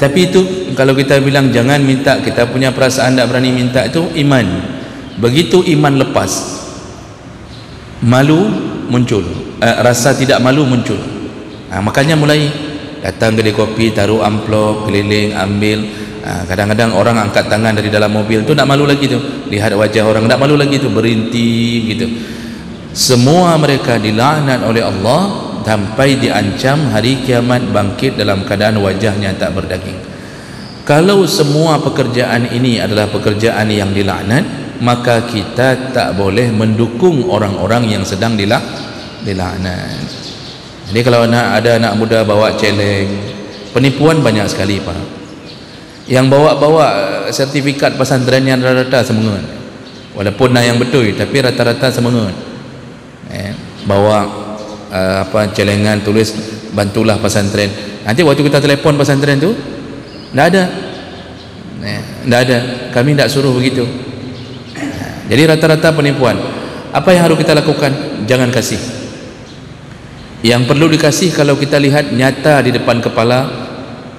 Tapi itu kalau kita bilang jangan minta, kita punya perasaan tak berani minta, itu iman. Begitu iman lepas, malu muncul, rasa tidak malu muncul. Makanya mulai datang kedai kopi, taruh amplop, keliling, ambil. Kadang-kadang orang angkat tangan dari dalam mobil tu, tak malu lagi tu, lihat wajah orang tak malu lagi tu, berhenti gitu. Semua mereka dilaknat oleh Allah sampai diancam hari kiamat bangkit dalam keadaan wajahnya tak berdaging. Kalau semua pekerjaan ini adalah pekerjaan yang dilaknat, maka kita tak boleh mendukung orang-orang yang sedang dilaknat. Jadi kalau ada anak muda bawa celeng, penipuan banyak sekali Pak. Yang bawa sertifikat pesantren yang rata-rata semengut, walaupun yang betul tapi rata-rata semengut. Bawa celengan tulis bantulah pesantren. Nanti waktu kita telefon pesantren tu tidak ada, kami tidak suruh begitu. Jadi rata-rata penipuan. Apa yang harus kita lakukan? Jangan kasih. Yang perlu dikasih kalau kita lihat nyata di depan kepala,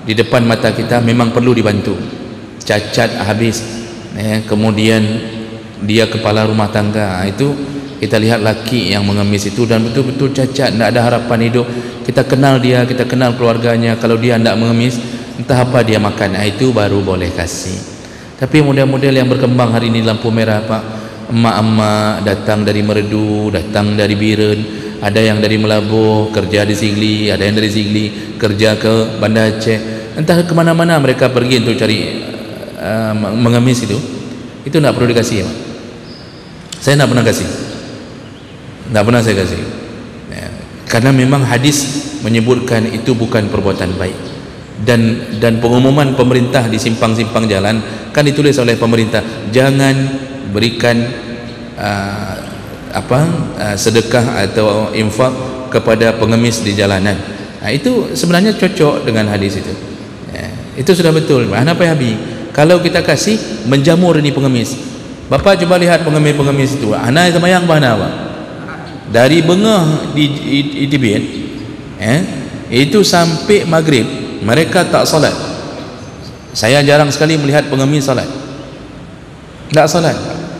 di depan mata kita, memang perlu dibantu. Cacat habis, kemudian dia kepala rumah tangga, itu kita lihat laki yang mengemis itu dan betul-betul cacat, tidak ada harapan hidup. Kita kenal dia, kita kenal keluarganya. Kalau dia tidak mengemis, entah apa dia makan, itu baru boleh kasih. Tapi model-model yang berkembang hari ini lampu merah Pak, emak-emak datang dari Merdu, datang dari Biren, ada yang dari Melabuh kerja di Sigli, ada yang dari Sigli kerja ke Banda Aceh, entah kemana-mana mereka pergi untuk cari mengemis itu tidak perlu dikasih ya Pak. Saya tidak pernah kasih, tidak pernah saya kasih, karena memang hadis menyebutkan itu bukan perbuatan baik. Dan pengumuman pemerintah di simpang-simpang jalan kan ditulis oleh pemerintah, jangan berikan sedekah atau infak kepada pengemis di jalanan. Itu sebenarnya cocok dengan hadis itu. Itu sudah betul. Apa yang habis? Kalau kita kasih menjamur ini pengemis. Bapak coba lihat pengemis-pengemis itu. Anak semayang bahana apa? Dari bengah di Tibet, itu sampai maghrib mereka tak salat. Saya jarang sekali melihat pengemis salat. Tak salat.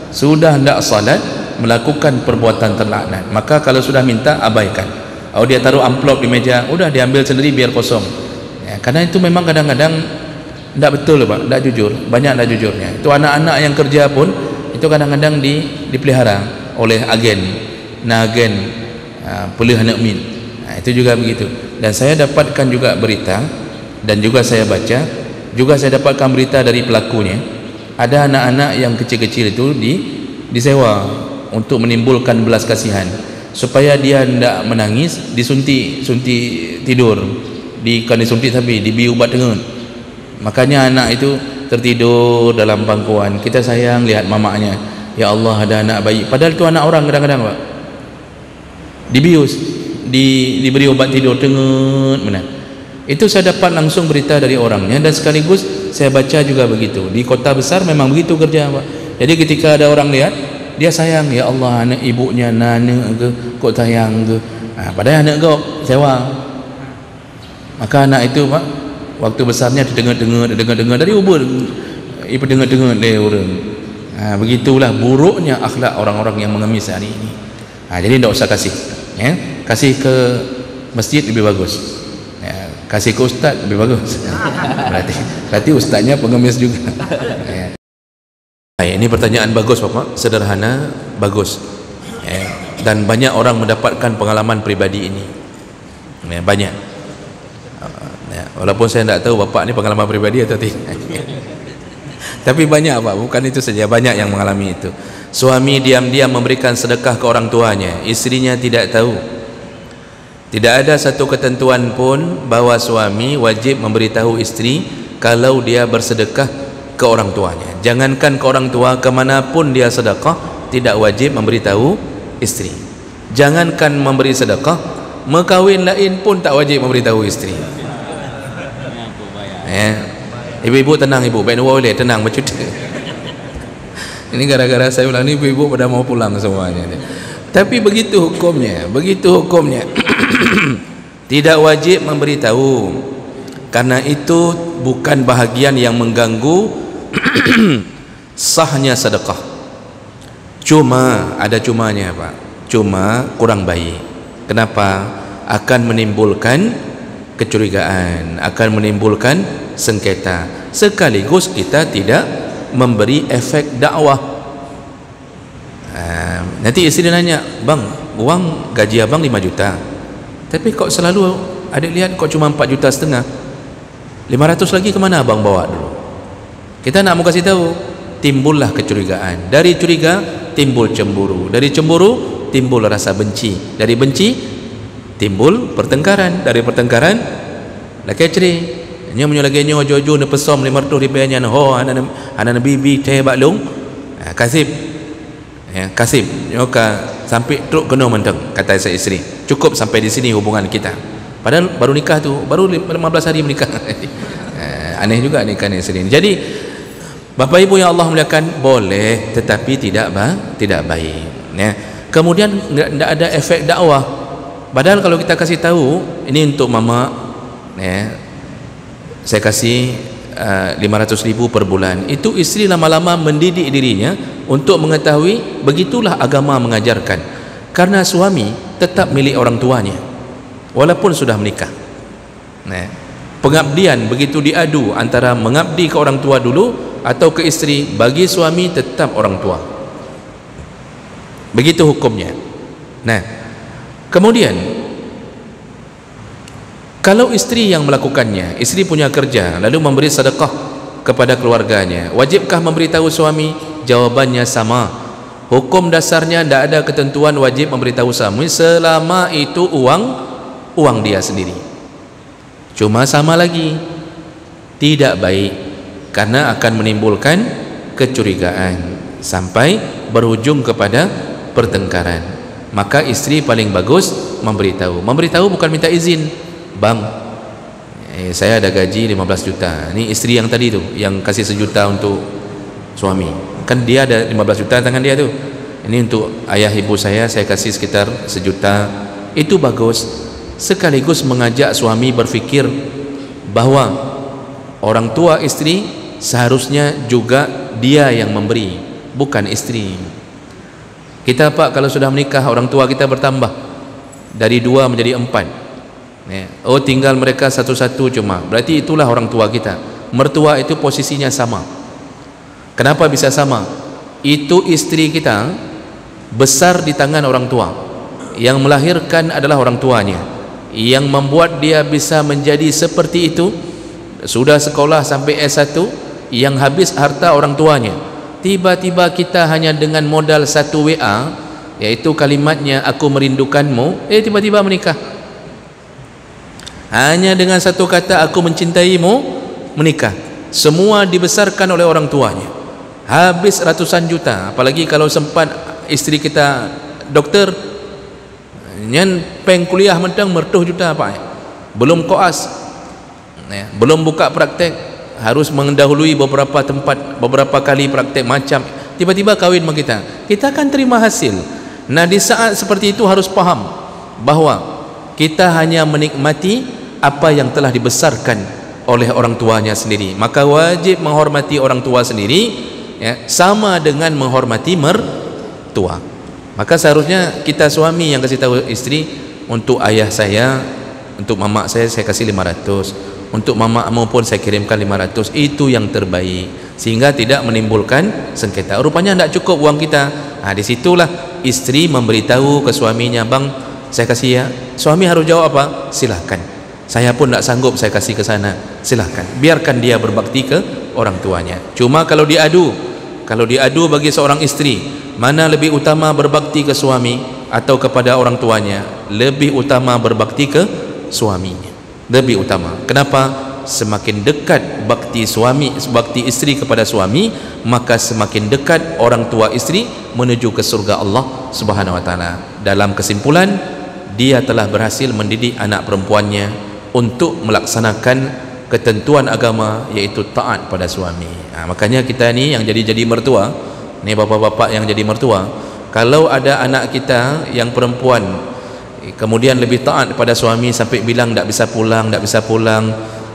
Sudah tak salat, melakukan perbuatan terlaknat. Maka kalau sudah minta, abaikan. Dia taruh amplop di meja, udah diambil sendiri biar kosong. Karena itu memang kadang-kadang tidak betul Pak, tidak jujur. Banyak tidak jujurnya. Itu anak-anak yang kerja pun itu kadang-kadang dipelihara oleh agen, agen pelih anak min. Itu juga begitu. Dan saya dapatkan juga berita, dan juga saya baca, juga saya dapatkan berita dari pelakunya. Ada anak-anak yang kecil-kecil itu disewa untuk menimbulkan belas kasihan, supaya dia tidak menangis, disuntik tidur, bukan disuntik tapi diberi ubat tengut. Makanya anak itu tertidur dalam pangkuan. Kita sayang lihat mamanya, ya Allah ada anak bayi, padahal itu anak orang kadang-kadang Pak, dibius, diberi obat tidur tengut benar. Itu saya dapat langsung berita dari orangnya, dan sekaligus saya baca juga begitu. Di kota besar memang begitu kerja Pak. Jadi ketika ada orang lihat, dia sayang, ya Allah anak ibunya nana ke kok sayang ke, padahal anak kau sewa. Maka anak itu Pak waktu besarnya dengar dari ubur ibu dengar le orang. Begitulah buruknya akhlak orang-orang yang mengemis hari ini. Jadi tidak usah kasih, ya. Kasih ke masjid lebih bagus, ya. Kasih ke ustaz lebih bagus. berarti ustaznya pengemis juga. Ya. Ini pertanyaan bagus Bapak, sederhana, bagus, ya. Dan banyak orang mendapatkan pengalaman pribadi ini, ya, banyak, ya. Walaupun saya tidak tahu Bapak ini pengalaman pribadi atau tidak. Tapi banyak Pak, bukan itu saja, banyak yang mengalami itu. Suami diam-diam memberikan sedekah ke orang tuanya, istrinya tidak tahu. Tidak ada satu ketentuan pun bahawa suami wajib memberitahu istri kalau dia bersedekah ke orang tuanya. Jangankan ke orang tua, kemanapun dia sedekah tidak wajib memberitahu istri. Jangankan memberi sedekah, mekawin lain pun tak wajib memberitahu istri. Ibu-ibu tenang ibu, baik boleh tenang bercuti. Ini gara-gara saya bilang ni ibu-ibu pada mau pulang semuanya. Tapi begitu hukumnya, tidak wajib memberitahu, karena itu bukan bahagian yang mengganggu sahnya sedekah. Cuma ada cumanya Pak, cuma kurang baik. Kenapa? Akan menimbulkan kecurigaan, akan menimbulkan sengketa, sekaligus kita tidak memberi efek dakwah. Nanti isteri nanya, bang, uang gaji abang 5 juta, tapi kok selalu adik lihat kok cuma 4,5 juta, 500 lagi kemana abang bawa dulu? Kita nak mau kasih tahu, timbullah kecurigaan. Dari curiga timbul cemburu, dari cemburu timbul rasa benci, dari benci timbul pertengkaran, dari pertengkaran laki ceri. Nya menyo lagi nyo jojo ne pesom 500 ribunya ho ana bibi teh baklung kasib, ya kasib nyoka sampai truk kena menteng, kata saya isteri, cukup sampai di sini hubungan kita, padahal baru nikah tu baru 15 hari menikah. Aneh juga nikah ni isteri. Jadi Bapak Ibu yang Allah muliakan, boleh tetapi tidak baik, ya. Kemudian tidak ada efek dakwah, padahal kalau kita kasih tahu ini untuk mama, ya, saya kasih 500.000 per bulan, itu istri lama-lama mendidik dirinya untuk mengetahui begitulah agama mengajarkan, karena suami tetap milik orang tuanya walaupun sudah menikah. Nah, pengabdian begitu diadu antara mengabdi ke orang tua dulu atau ke istri, bagi suami tetap orang tua, begitu hukumnya. Nah, kemudian kalau istri yang melakukannya, istri punya kerja lalu memberi sedekah kepada keluarganya, wajibkah memberitahu suami? Jawabannya sama. Hukum dasarnya tidak ada ketentuan wajib memberitahu suami selama itu uang dia sendiri. Cuma sama lagi, tidak baik, karena akan menimbulkan kecurigaan sampai berujung kepada pertengkaran. Maka istri paling bagus memberitahu. Memberitahu bukan minta izin. Bang, saya ada gaji 15 juta. Ini istri yang tadi tu, yang kasih 1 juta untuk suami, kan dia ada 15 juta tangan dia tu. Ini untuk ayah ibu saya kasih sekitar 1 juta. Itu bagus, sekaligus mengajak suami berfikir bahawa orang tua istri seharusnya juga dia yang memberi, bukan istri. Kita Pak, kalau sudah menikah orang tua kita bertambah dari 2 menjadi 4. Oh, tinggal mereka satu-satu cuma, berarti itulah orang tua kita. Mertua itu posisinya sama. Kenapa bisa sama? Itu istri kita besar di tangan orang tua, yang melahirkan adalah orang tuanya, yang membuat dia bisa menjadi seperti itu, sudah sekolah sampai S1, yang habis harta orang tuanya. Tiba-tiba kita hanya dengan modal 1 WA, yaitu kalimatnya aku merindukanmu, tiba-tiba menikah. Hanya dengan 1 kata aku mencintaimu, menikah. Semua dibesarkan oleh orang tuanya, habis ratusan juta. Apalagi kalau sempat istri kita dokter, nyen peng kuliah mentang 100 juta Pak, belum koas, belum buka praktek, harus mendahului beberapa tempat, beberapa kali praktek macam. Tiba-tiba kahwin sama kita akan terima hasil. Nah, di saat seperti itu harus paham bahawa kita hanya menikmati apa yang telah dibesarkan oleh orang tuanya sendiri, maka wajib menghormati orang tua sendiri, ya, sama dengan menghormati mertua. Maka seharusnya kita suami yang kasih tahu istri, untuk ayah saya, untuk mama saya kasih 500, untuk mama maupun saya kirimkan 500, itu yang terbaik, sehingga tidak menimbulkan sengketa. Rupanya tidak cukup uang kita. Di situlah istri memberitahu ke suaminya, bang saya kasih ya. Suami harus jawab apa? Silahkan, saya pun tidak sanggup saya kasih ke sana, silahkan, biarkan dia berbakti ke orang tuanya. Cuma kalau diadu bagi seorang istri, mana lebih utama berbakti ke suami atau kepada orang tuanya? Lebih utama berbakti ke suaminya, lebih utama. Kenapa? Semakin dekat bakti istri kepada suami, maka semakin dekat orang tua istri menuju ke surga Allah Subhanahu wa taala. Dalam kesimpulan, dia telah berhasil mendidik anak perempuannya untuk melaksanakan ketentuan agama, yaitu taat pada suami. Makanya kita ni yang jadi mertua, ni bapak-bapak yang jadi mertua, kalau ada anak kita yang perempuan kemudian lebih taat pada suami sampai bilang tak bisa pulang,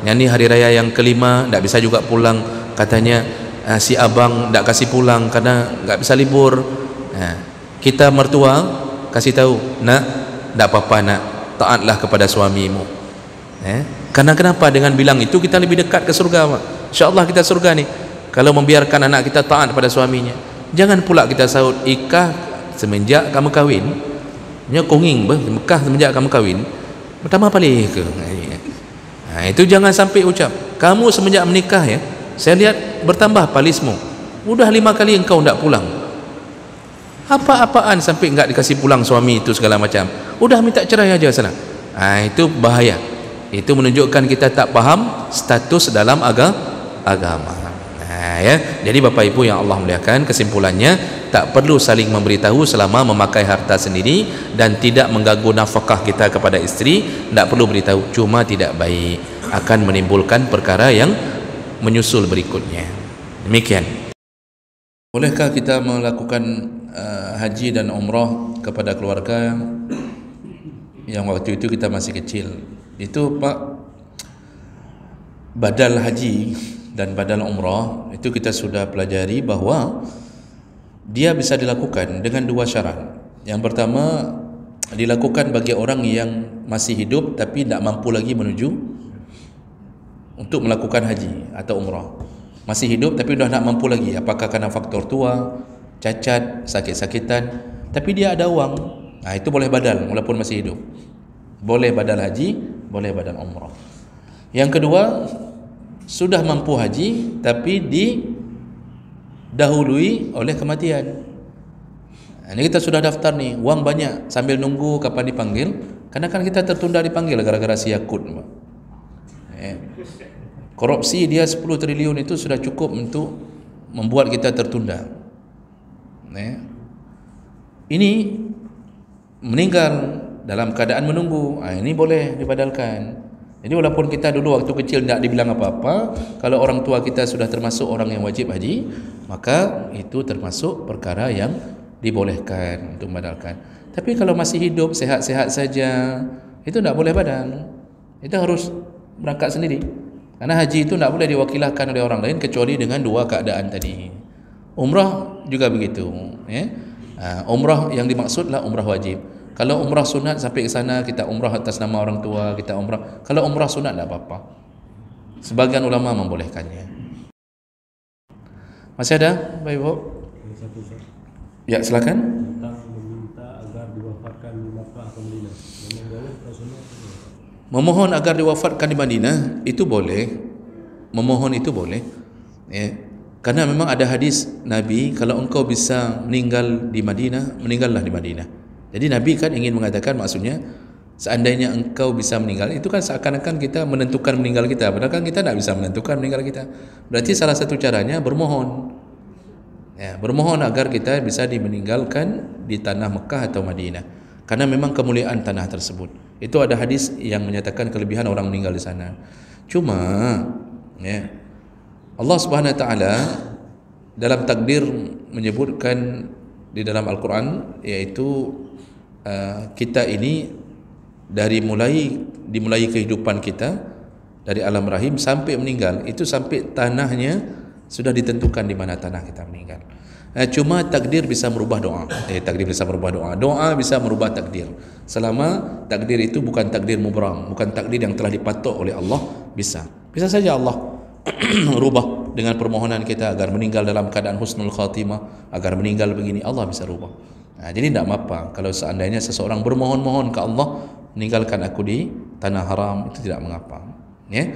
yang ni hari raya yang kelima tak bisa juga pulang, katanya si abang tak kasih pulang karena tak bisa libur. Kita mertua kasih tahu, nak, tak apa-apa nak, taatlah kepada suamimu. Karena kenapa? Dengan bilang itu kita lebih dekat ke surga, Pak. InsyaAllah kita surga ni kalau membiarkan anak kita taat pada suaminya. Jangan pula kita sahut, ikah semenjak kamu kahwin, nya konging Mekah semenjak kamu kahwin, pertama paling ke. Itu jangan sampai ucap. Kamu semenjak menikah, ya, saya lihat bertambah palismu. Udah 5 kali engkau tidak pulang. Apa-apaan sampai enggak dikasih pulang suami itu segala macam. Udah minta cerai aja sana. Itu bahaya. Itu menunjukkan kita tak paham status dalam agama. Ya. Jadi Bapak Ibu yang Allah muliakan, kesimpulannya tak perlu saling memberitahu selama memakai harta sendiri dan tidak mengganggu nafkah kita kepada istri. Tak perlu beritahu, cuma tidak baik, akan menimbulkan perkara yang menyusul berikutnya. Demikian. Bolehkah kita melakukan haji dan umrah kepada keluarga yang waktu itu kita masih kecil? Itu Pak, badal haji dan badal umrah itu kita sudah pelajari bahwa dia bisa dilakukan dengan 2 syarat. Yang pertama, dilakukan bagi orang yang masih hidup tapi tidak mampu lagi menuju untuk melakukan haji atau umrah. Masih hidup tapi sudah tidak mampu lagi, apakah karena faktor tua, cacat, sakit-sakitan, tapi dia ada uang, itu boleh badal walaupun masih hidup. Boleh badal haji, boleh badal umrah. Yang kedua, sudah mampu haji tapi didahului oleh kematian. Ini kita sudah daftar nih, uang banyak, sambil nunggu kapan dipanggil, karena kan kita tertunda dipanggil gara-gara si Yakut. Korupsi dia 10 triliun itu sudah cukup untuk membuat kita tertunda. Ini meninggal dalam keadaan menunggu, ini boleh dibadalkan. Jadi walaupun kita dulu waktu kecil tidak dibilang apa-apa, kalau orang tua kita sudah termasuk orang yang wajib haji, maka itu termasuk perkara yang dibolehkan untuk membadalkan. Tapi kalau masih hidup, sehat-sehat saja, itu tidak boleh badal. Itu harus berangkat sendiri. Karena haji itu tidak boleh diwakilkan oleh orang lain kecuali dengan 2 keadaan tadi. Umrah juga begitu. Umrah yang dimaksudlah umrah wajib. Kalau umrah sunat sampai ke sana kita umrah atas nama orang tua, kita umrah. Kalau umrah sunat tidak apa-apa. Sebagian ulama membolehkannya. Masih ada, Bapak Ibu? Ya, silakan. Meminta agar diwafatkan di Makkah atau Madinah. Memang boleh atau sunat? Memohon agar diwafatkan di Madinah itu boleh. Memohon itu boleh. Karena memang ada hadis Nabi, kalau engkau bisa meninggal di Madinah, meninggallah di Madinah. Jadi Nabi kan ingin mengatakan, maksudnya seandainya engkau bisa meninggal, itu kan seakan-akan kita menentukan meninggal kita, padahal kan kita tidak bisa menentukan meninggal kita. Berarti salah satu caranya bermohon, bermohon agar kita bisa dimeninggalkan di tanah Mekah atau Madinah, karena memang kemuliaan tanah tersebut. Itu ada hadis yang menyatakan kelebihan orang meninggal di sana. Cuma Allah Subhanahu wa taala dalam takdir menyebutkan di dalam Al-Quran, yaitu kita ini dimulai kehidupan kita dari alam rahim sampai meninggal, itu sampai tanahnya sudah ditentukan di mana tanah kita meninggal. Cuma takdir bisa merubah doa. Takdir bisa merubah doa. Doa bisa merubah takdir. Selama takdir itu bukan takdir mubram, bukan takdir yang telah dipatok oleh Allah, bisa. Bisa saja Allah rubah dengan permohonan kita agar meninggal dalam keadaan husnul khatimah, agar meninggal begini, Allah bisa rubah. Jadi tidak apa kalau seandainya seseorang bermohon-mohon ke Allah, meninggalkan aku di tanah haram, itu tidak mengapa. Ya.